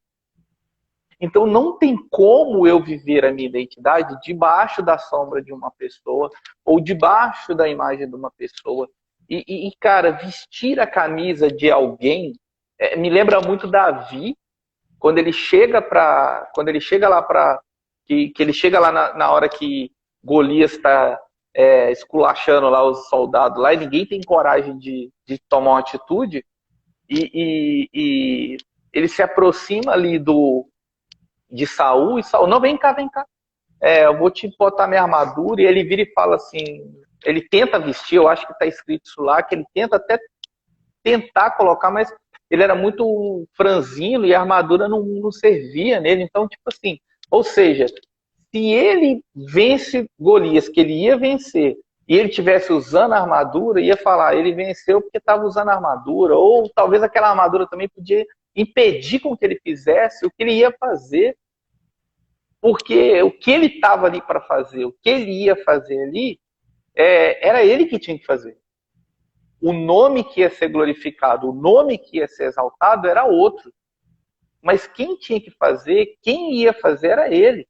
Então não tem como eu viver a minha identidade debaixo da sombra de uma pessoa ou debaixo da imagem de uma pessoa. Cara, vestir a camisa de alguém me lembra muito Davi, quando ele chega lá para que ele chega lá na hora que Golias está esculachando lá os soldados lá e ninguém tem coragem de tomar uma atitude e ele se aproxima ali de Saul e Saul, não, vem cá, eu vou te botar minha armadura, e ele vira e fala assim, ele tenta vestir, eu acho que está escrito isso lá, que ele tenta até tentar colocar, mas ele era muito franzino e a armadura não servia nele, então, tipo assim, ou seja, se ele vence Golias, que ele ia vencer, e ele tivesse usando a armadura, ia falar, ele venceu porque estava usando a armadura, ou talvez aquela armadura também podia impedir com que ele fizesse o que ele ia fazer, porque o que ele estava ali para fazer, o que ele ia fazer ali, era ele que tinha que fazer. O nome que ia ser glorificado, o nome que ia ser exaltado era outro. Mas quem tinha que fazer, quem ia fazer era ele.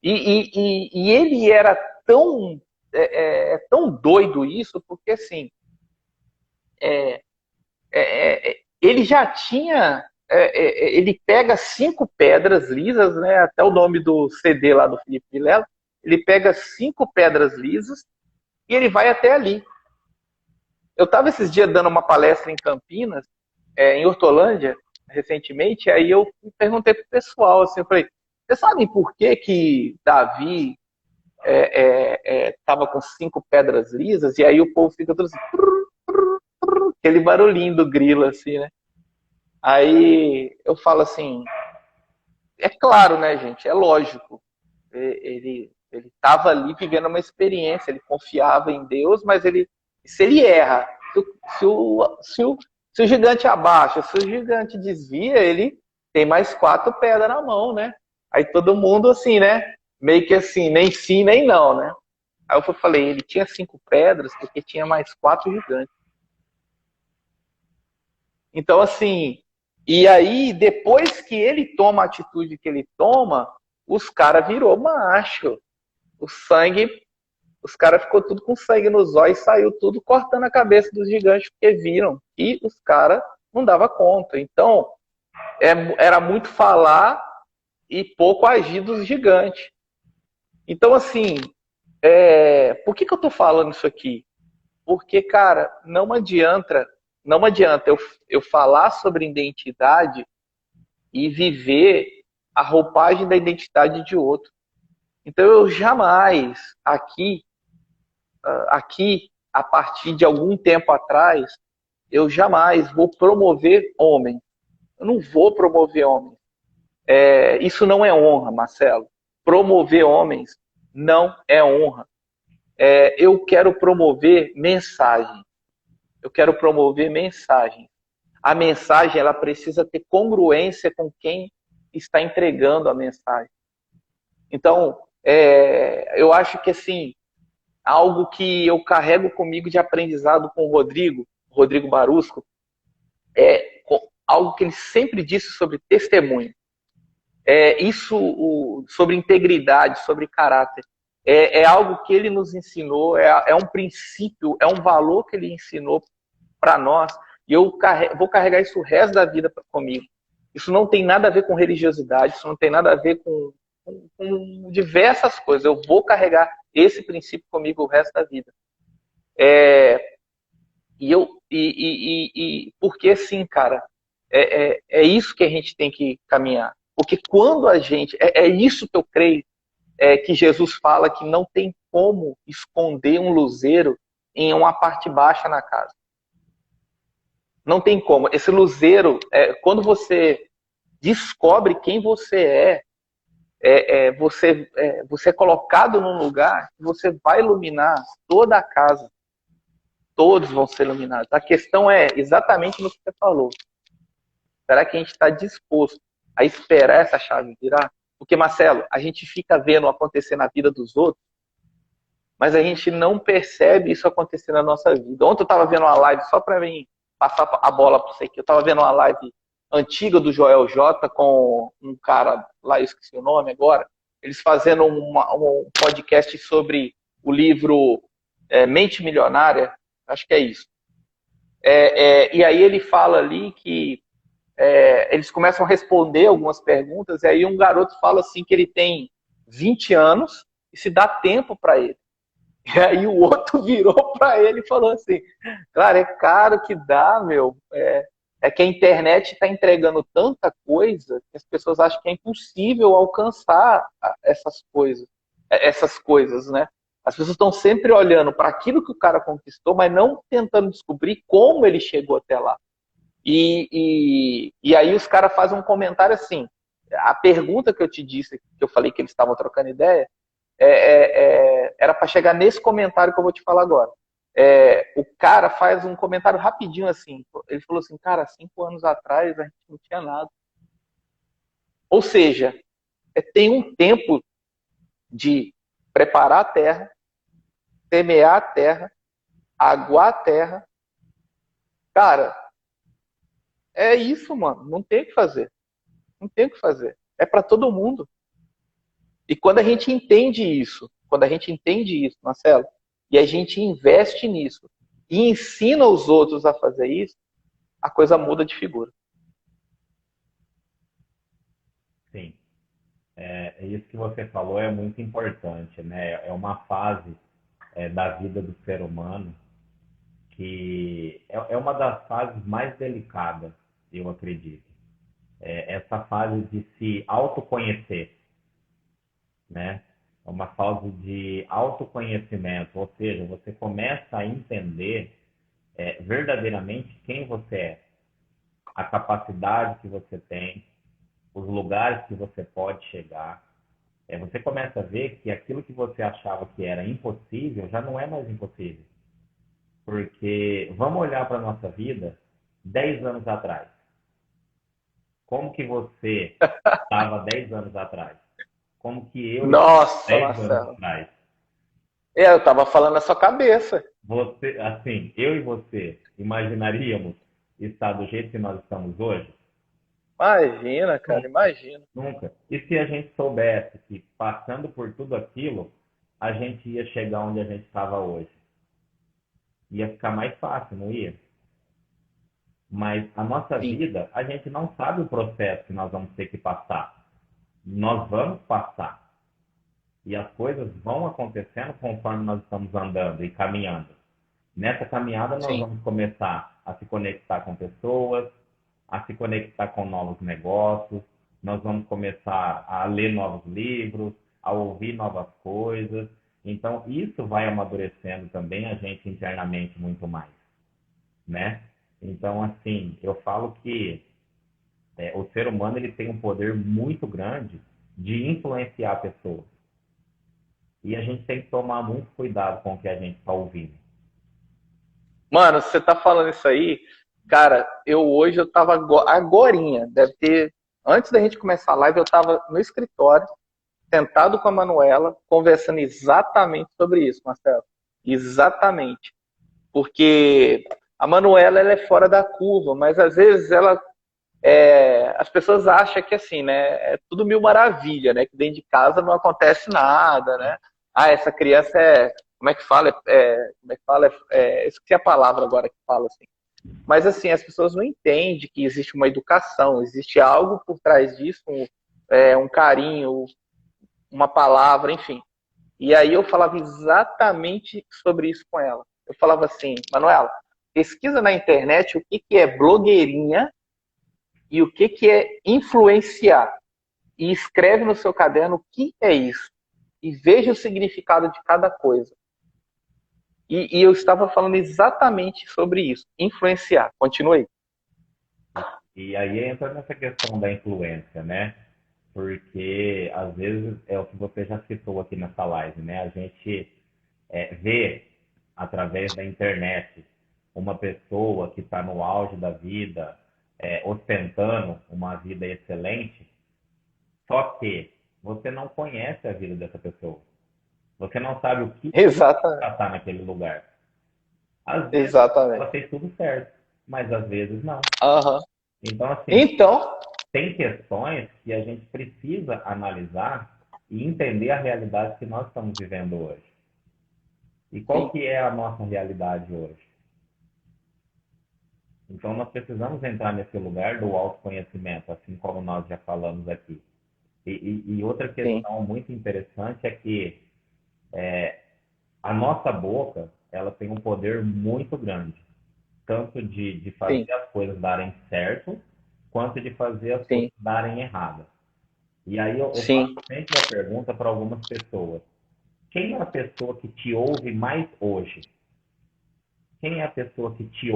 E ele era tão, tão doido isso, porque assim, ele já tinha, ele pega 5 pedras lisas, né, até o nome do CD lá do Felipe Vilela, ele pega 5 pedras lisas e ele vai até ali. Eu estava esses dias dando uma palestra em Campinas, em Hortolândia, recentemente, aí eu perguntei pro pessoal, assim, eu falei, vocês sabem por que Davi estava com 5 pedras lisas? E aí o povo fica todo assim, aquele barulhinho do grilo, assim, né? Aí eu falo assim, é claro, né, gente? É lógico. Ele estava ali vivendo uma experiência, ele confiava em Deus, mas se ele erra, se o gigante abaixa, se o gigante desvia, ele tem mais 4 pedras na mão, né? Aí todo mundo assim, né? Meio que assim, nem sim, nem não, né? Aí eu falei, ele tinha 5 pedras porque tinha mais 4 gigantes. Então, assim, e aí, depois que ele toma a atitude que ele toma, os caras virou macho. O sangue, os caras ficou tudo com sangue nos olhos e saiu tudo cortando a cabeça dos gigantes, porque viram que os caras não davam conta. Então, era muito falar e pouco agir dos gigantes. Então, assim, por que eu tô falando isso aqui? Porque, cara, não adianta eu falar sobre identidade e viver a roupagem da identidade de outro. Então eu jamais, aqui, a partir de algum tempo atrás, eu jamais vou promover homem. Eu não vou promover homens. Isso não é honra, Marcelo. Promover homens não é honra. Eu quero promover mensagem. Eu quero promover mensagem. A mensagem ela precisa ter congruência com quem está entregando a mensagem. Então, eu acho que assim, algo que eu carrego comigo de aprendizado com o Rodrigo Barusco, algo que ele sempre disse sobre testemunho. Isso sobre integridade, sobre caráter. É algo que ele nos ensinou, é um princípio, é um valor que ele ensinou para nós, e eu vou carregar isso o resto da vida comigo. Isso não tem nada a ver com religiosidade, isso não tem nada a ver com diversas coisas. Eu vou carregar esse princípio comigo o resto da vida. Porque assim, cara, é isso que a gente tem que caminhar. Porque quando a gente... É isso que eu creio, que Jesus fala que não tem como esconder um luzeiro em uma parte baixa na casa. Não tem como. Esse luzeiro, quando você descobre quem você você é colocado num lugar que você vai iluminar toda a casa. Todos vão ser iluminados. A questão é exatamente no que você falou. Será que a gente está disposto a esperar essa chave virar? Porque, Marcelo, a gente fica vendo acontecer na vida dos outros, mas a gente não percebe isso acontecer na nossa vida. Ontem eu estava vendo uma live, só para mim passar a bola para você aqui, eu estava vendo uma live antiga do Joel J com um cara, lá eu esqueci o nome agora, eles fazendo um podcast sobre o livro Mente Milionária, acho que é isso. E aí ele fala ali que eles começam a responder algumas perguntas, e aí um garoto fala assim que ele tem 20 anos e se dá tempo para ele. E aí o outro virou para ele e falou assim, claro, é caro que dá, meu, que a internet está entregando tanta coisa que as pessoas acham que é impossível alcançar essas coisas, né? As pessoas estão sempre olhando para aquilo que o cara conquistou, mas não tentando descobrir como ele chegou até lá. E aí os caras fazem um comentário assim, a pergunta que eu te disse, que eu falei que eles estavam trocando ideia, era para chegar nesse comentário que eu vou te falar agora. O cara faz um comentário rapidinho assim. Ele falou assim, cara, 5 anos atrás a gente não tinha nada. Ou seja, tem um tempo de preparar a terra, semear a terra, aguar a terra. Cara, é isso, mano. Não tem o que fazer. Não tem o que fazer. É para todo mundo. E quando a gente entende isso, Marcelo, e a gente investe nisso e ensina os outros a fazer isso, a coisa muda de figura. Sim. Isso que você falou é muito importante, né? É uma fase da vida do ser humano que é uma das fases mais delicadas, eu acredito. Essa fase de se autoconhecer, né? É uma fase de autoconhecimento, ou seja, você começa a entender verdadeiramente quem você é, a capacidade que você tem, os lugares que você pode chegar. Você começa a ver que aquilo que você achava que era impossível já não é mais impossível. Porque vamos olhar para a nossa vida 10 anos atrás. Como que você estava 10 anos atrás? Como que eu estava Nossa, 10 anos Marcelo. atrás? Eu tava falando na sua cabeça. Você, assim, eu e você imaginaríamos estar do jeito que nós estamos hoje? Imagina, cara, Nunca, imagina. nunca. E se a gente soubesse que passando por tudo aquilo, a gente ia chegar onde a gente estava hoje? Ia ficar mais fácil, não ia? Mas a nossa Sim. vida, a gente não sabe o processo que nós vamos ter que passar. Nós vamos passar. E as coisas vão acontecendo conforme nós estamos andando e caminhando. Nessa caminhada, nós Sim. vamos começar a se conectar com pessoas, a se conectar com novos negócios, nós vamos começar a ler novos livros, a ouvir novas coisas. Então, isso vai amadurecendo também a gente internamente muito mais, né? Então, assim, eu falo que o ser humano ele tem um poder muito grande de influenciar pessoas. E a gente tem que tomar muito cuidado com o que a gente está ouvindo. Mano, você tá falando isso aí, cara, eu tava agorinha, deve ter, antes da gente começar a live, eu tava no escritório, sentado com a Manuela, conversando exatamente sobre isso, Marcelo. Exatamente. Porque a Manuela, ela é fora da curva, mas às vezes as pessoas acham que assim, né, é tudo mil maravilha, né, que dentro de casa não acontece nada, né? Ah, essa criança como é que fala? Como é que fala? Esqueci a palavra agora que fala assim. Mas assim, as pessoas não entendem que existe uma educação, existe algo por trás disso, um carinho, uma palavra, enfim. E aí eu falava exatamente sobre isso com ela. Eu falava assim, Manuela, pesquisa na internet o que é blogueirinha e o que é influenciar. E escreve no seu caderno o que é isso. E veja o significado de cada coisa. E eu estava falando exatamente sobre isso. Influenciar. Continue. E aí entra nessa questão da influência, né? Porque às vezes é o que você já citou aqui nessa live, né? A gente vê através da internet uma pessoa que está no auge da vida, ostentando uma vida excelente, só que você não conhece a vida dessa pessoa. Você não sabe o que Exatamente. ela está naquele lugar. Às vezes Exatamente. ela fez tudo certo, mas às vezes não. Uhum. Então, assim, Então, tem questões que a gente precisa analisar e entender a realidade que nós estamos vivendo hoje. E qual que é a nossa realidade hoje? Então, nós precisamos entrar nesse lugar do autoconhecimento, assim como nós já falamos aqui. E outra questão muito interessante é que a nossa boca, ela tem um poder muito grande, tanto de fazer as coisas darem certo, quanto de fazer as coisas darem errado. E aí eu faço sempre a pergunta para algumas pessoas: quem é a pessoa que te ouve mais hoje? Quem é a pessoa que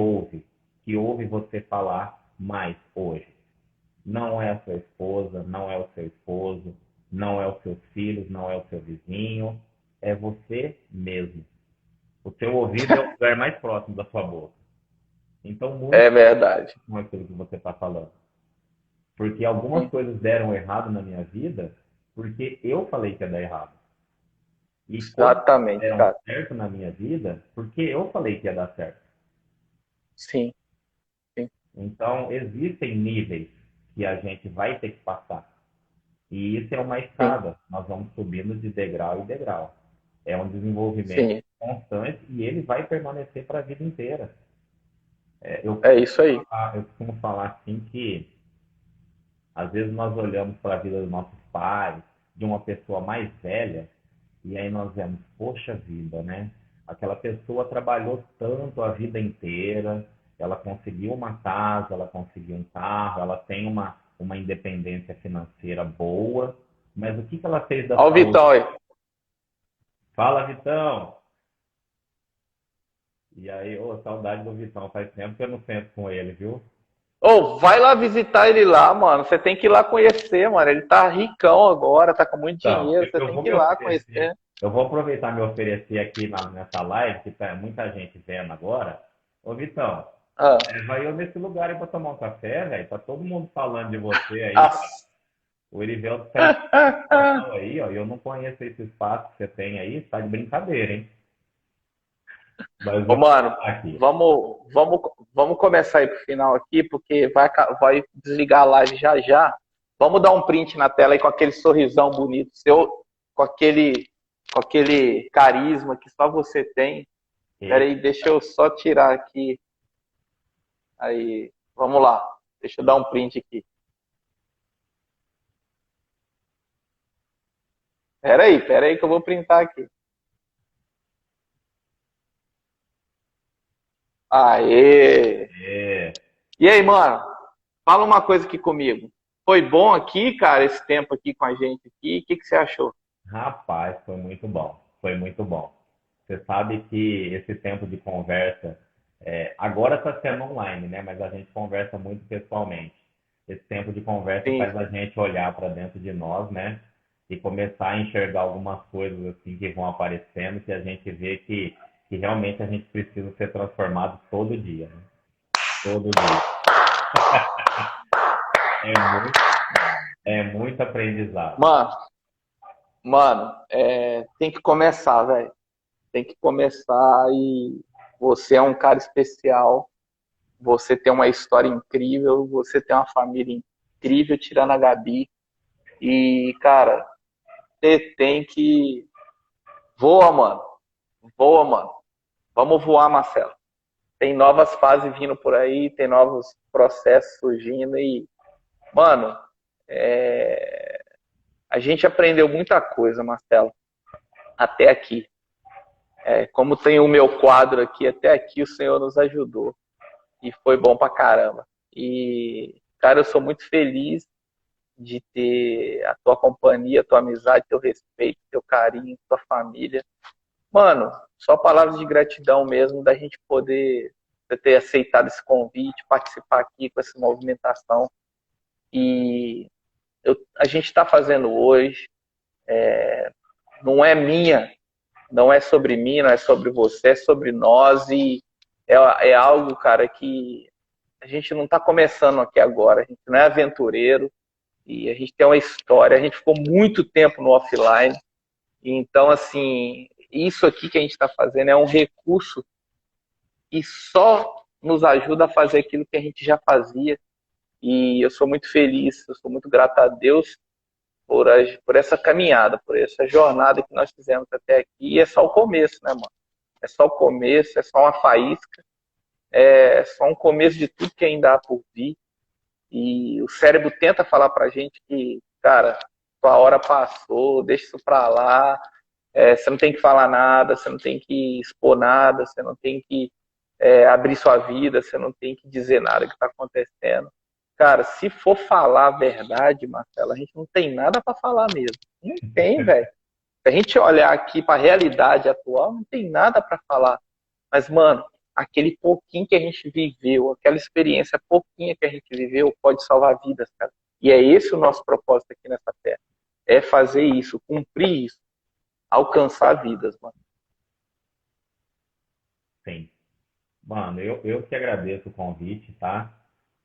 ouve você falar mais hoje? Não é a sua esposa, não é o seu esposo, não é os seus filhos, não é o seu vizinho, é você mesmo. O seu ouvido é o lugar mais próximo da sua boca. Então, muito É verdade. com aquilo que você está falando. Porque algumas Sim. coisas deram errado na minha vida porque eu falei que ia dar errado. E coisas Exatamente, deram cara. certo na minha vida porque eu falei que ia dar certo. Sim, sim, Então, existem níveis que a gente vai ter que passar. E isso é uma sim, escada. Nós vamos subindo de degrau em degrau. É um desenvolvimento sim. constante e ele vai permanecer para a vida inteira. Eu, É isso aí. eu costumo falar assim que às vezes nós olhamos para a vida dos nossos pais, de uma pessoa mais velha, e aí nós vemos, poxa vida, né? Aquela pessoa trabalhou tanto a vida inteira, ela conseguiu uma casa, ela conseguiu um carro, ela tem uma independência financeira boa, mas o que que ela fez da Olha o saúde? Vitão aí. Fala, Vitão! E aí, ô, saudade do Vitão, faz tempo que eu não sento com ele, viu? Ô, vai lá visitar ele lá, mano. Você tem que ir lá conhecer, mano. Ele tá ricão agora, tá com muito Então, dinheiro. eu Você eu tem vou que ir me lá oferecer, conhecer. eu vou aproveitar e me oferecer aqui nessa live, que tá muita gente vendo agora. Ô, Vitão, Ah, vai eu nesse lugar aí pra tomar um café, velho. Tá todo mundo falando de você aí. as- O Erivelto tá em aí, ó. E eu não conheço esse espaço que você tem aí. Tá de brincadeira, hein? Mas Ô, vamos mano, lá aqui. vamos começar aí pro final aqui, porque vai desligar a live já já. Vamos dar um print na tela aí com aquele sorrisão bonito seu, com aquele, com aquele carisma que só você tem. Pera E aí, deixa eu só tirar aqui. Aí, vamos lá. Deixa eu dar um print aqui. Pera aí que eu vou printar aqui. Aê! é, E aí, mano? Fala uma coisa aqui comigo. Foi bom aqui, cara, esse tempo aqui com a gente aqui? O que que você achou? rapaz, foi muito bom. Foi muito bom. Você sabe que esse tempo de conversa, agora está sendo online, né? Mas a gente conversa muito pessoalmente. Esse tempo de conversa Sim, faz a gente olhar para dentro de nós, né? E começar a enxergar algumas coisas assim que vão aparecendo, que a gente vê que realmente a gente precisa ser transformado todo dia, né? Todo dia. É muito, é muito aprendizado. mano, tem que começar, velho. Tem que começar e você é um cara especial. Você tem uma história incrível. Você tem uma família incrível, tirando a Gabi. E, cara, você tem que. Voa, mano. Voa, mano. Vamos voar, Marcelo. Tem novas fases vindo por aí, tem novos processos surgindo e, mano, a gente aprendeu muita coisa, Marcelo, até aqui. Como tem o meu quadro aqui, até aqui o Senhor nos ajudou e foi bom pra caramba. E, cara, eu sou muito feliz de ter a tua companhia, a tua amizade, teu respeito, teu carinho, tua família. Mano, só palavras de gratidão mesmo da gente poder ter aceitado esse convite, participar aqui com essa movimentação. E a gente está fazendo hoje, não é minha, não é sobre mim, não é sobre você, é sobre nós. E é algo, cara, que a gente não está começando aqui agora, a gente não é aventureiro, e a gente tem uma história, a gente ficou muito tempo no offline, e então, assim, isso aqui que a gente está fazendo é um recurso e só nos ajuda a fazer aquilo que a gente já fazia. E eu sou muito feliz, eu sou muito grato a Deus por essa caminhada, por essa jornada que nós fizemos até aqui. E é só o começo, né, mano? É só o começo, é só uma faísca, é só um começo de tudo que ainda há por vir. E o cérebro tenta falar pra gente que, cara, tua hora passou, deixa isso pra lá, você não tem que falar nada, você não tem que expor nada, você não tem que abrir sua vida, você não tem que dizer nada que está acontecendo. Cara, se for falar a verdade, Marcelo, a gente não tem nada para falar mesmo. Não tem, velho. Se a gente olhar aqui para a realidade atual, não tem nada para falar. Mas, mano, aquele pouquinho que a gente viveu, aquela experiência pouquinha que a gente viveu, pode salvar vidas, cara. E é esse o nosso propósito aqui nessa terra. é fazer isso, cumprir isso, alcançar vidas, mano. Sim. Mano, eu que agradeço o convite, tá?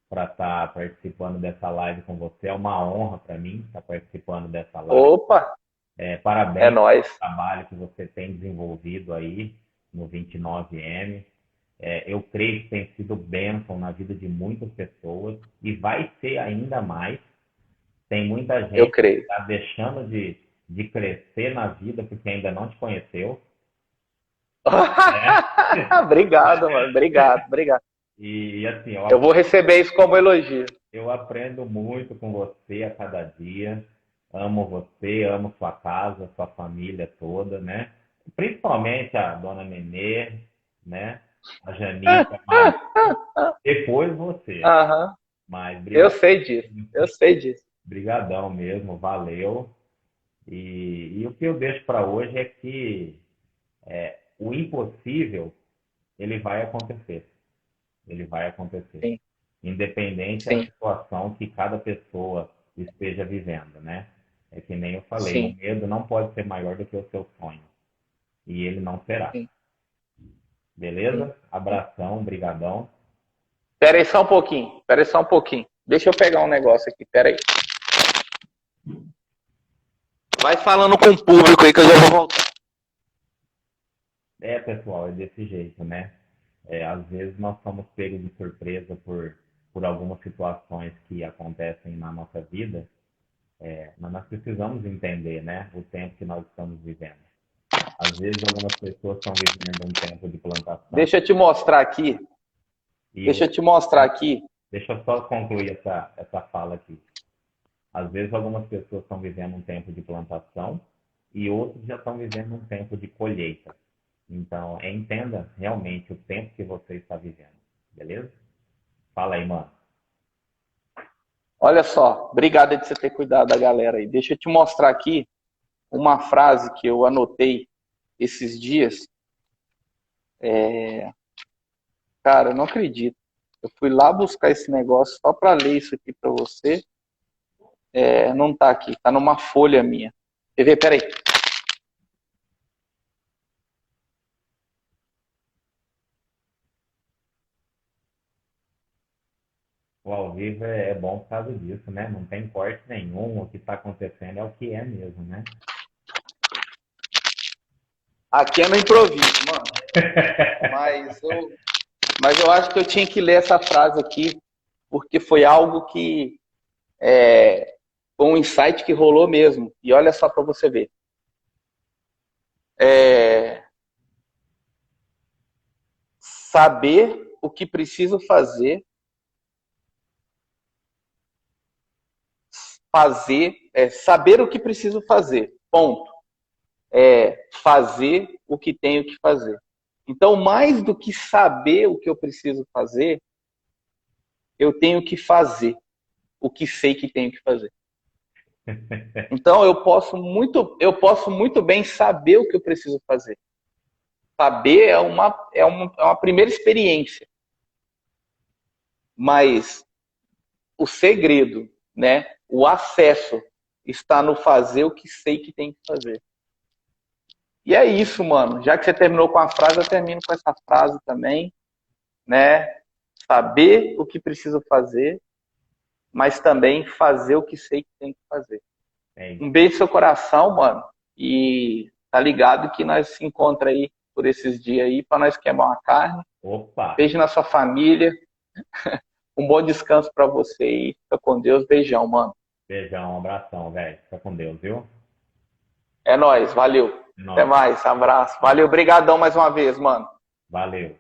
Para estar participando dessa live com você. É uma honra para mim estar participando dessa live. Opa, é Parabéns nóis. pelo trabalho que você tem desenvolvido aí no 29M. Eu creio que tem sido bênção na vida de muitas pessoas e vai ser ainda mais. Tem muita Eu gente que creio. está deixando de crescer na vida porque ainda não te conheceu. Obrigado, mano. Obrigado. E assim, Eu vou receber isso como elogio. eu aprendo muito com você a cada dia. Amo você, amo sua casa, sua família toda, né? Principalmente a dona Nenê, né? A Janica, mas depois você. Aham. Mas Eu sei disso. brigadão mesmo, valeu. E o que eu deixo para hoje é que o impossível, ele vai acontecer. Ele vai acontecer. Sim. Independente da Sim. situação que cada pessoa esteja vivendo, né? É que nem eu falei, Sim. o medo não pode ser maior do que o seu sonho. E ele não será. Sim. Beleza? Abração, brigadão. Pera aí só um pouquinho. Deixa eu pegar um negócio aqui, pera aí. Vai falando com o público aí que eu já vou voltar. Pessoal, é desse jeito, né? Às vezes nós somos pegos de surpresa por algumas situações que acontecem na nossa vida, mas nós precisamos entender, né, o tempo que nós estamos vivendo. Às vezes algumas pessoas estão vivendo um tempo de plantação. Deixa eu te mostrar aqui. Deixa eu só concluir essa fala aqui. Às vezes algumas pessoas estão vivendo um tempo de plantação e outros já estão vivendo um tempo de colheita. Então, entenda realmente o tempo que você está vivendo, beleza? Fala aí, mano. Olha só, obrigado de você ter cuidado da galera aí. Deixa eu te mostrar aqui uma frase que eu anotei esses dias. Cara, eu não acredito. Eu fui lá buscar esse negócio só para ler isso aqui para você. Não tá aqui, tá numa folha minha. Quer ver? Peraí. O ao vivo é bom por causa disso, né? Não tem corte nenhum. O que está acontecendo é o que é mesmo, né? Aqui é no improviso, mano. Mas eu acho que eu tinha que ler essa frase aqui, porque foi algo que foi um insight que rolou mesmo. E olha só para você ver. Saber o que preciso fazer, saber o que preciso fazer, ponto. Fazer o que tenho que fazer. Então, mais do que saber o que eu preciso fazer, eu tenho que fazer o que sei que tenho que fazer. Então, eu posso muito bem saber o que eu preciso fazer. Saber é uma primeira experiência. Mas o segredo, né, o acesso, está no fazer o que sei que tem que fazer. E é isso, mano. Já que você terminou com a frase, eu termino com essa frase também, né? Saber o que preciso fazer, mas também fazer o que sei que tem que fazer. Um beijo no seu coração, mano. E tá ligado que nós se encontra aí por esses dias aí para nós queimar uma carne. Opa! Beijo na sua família. Um bom descanso para você aí. Fica com Deus. Beijão, mano. Beijão, um abração, velho. Fica com Deus, viu? É nóis, valeu. Até mais, abraço. Valeu, brigadão mais uma vez, mano. Valeu.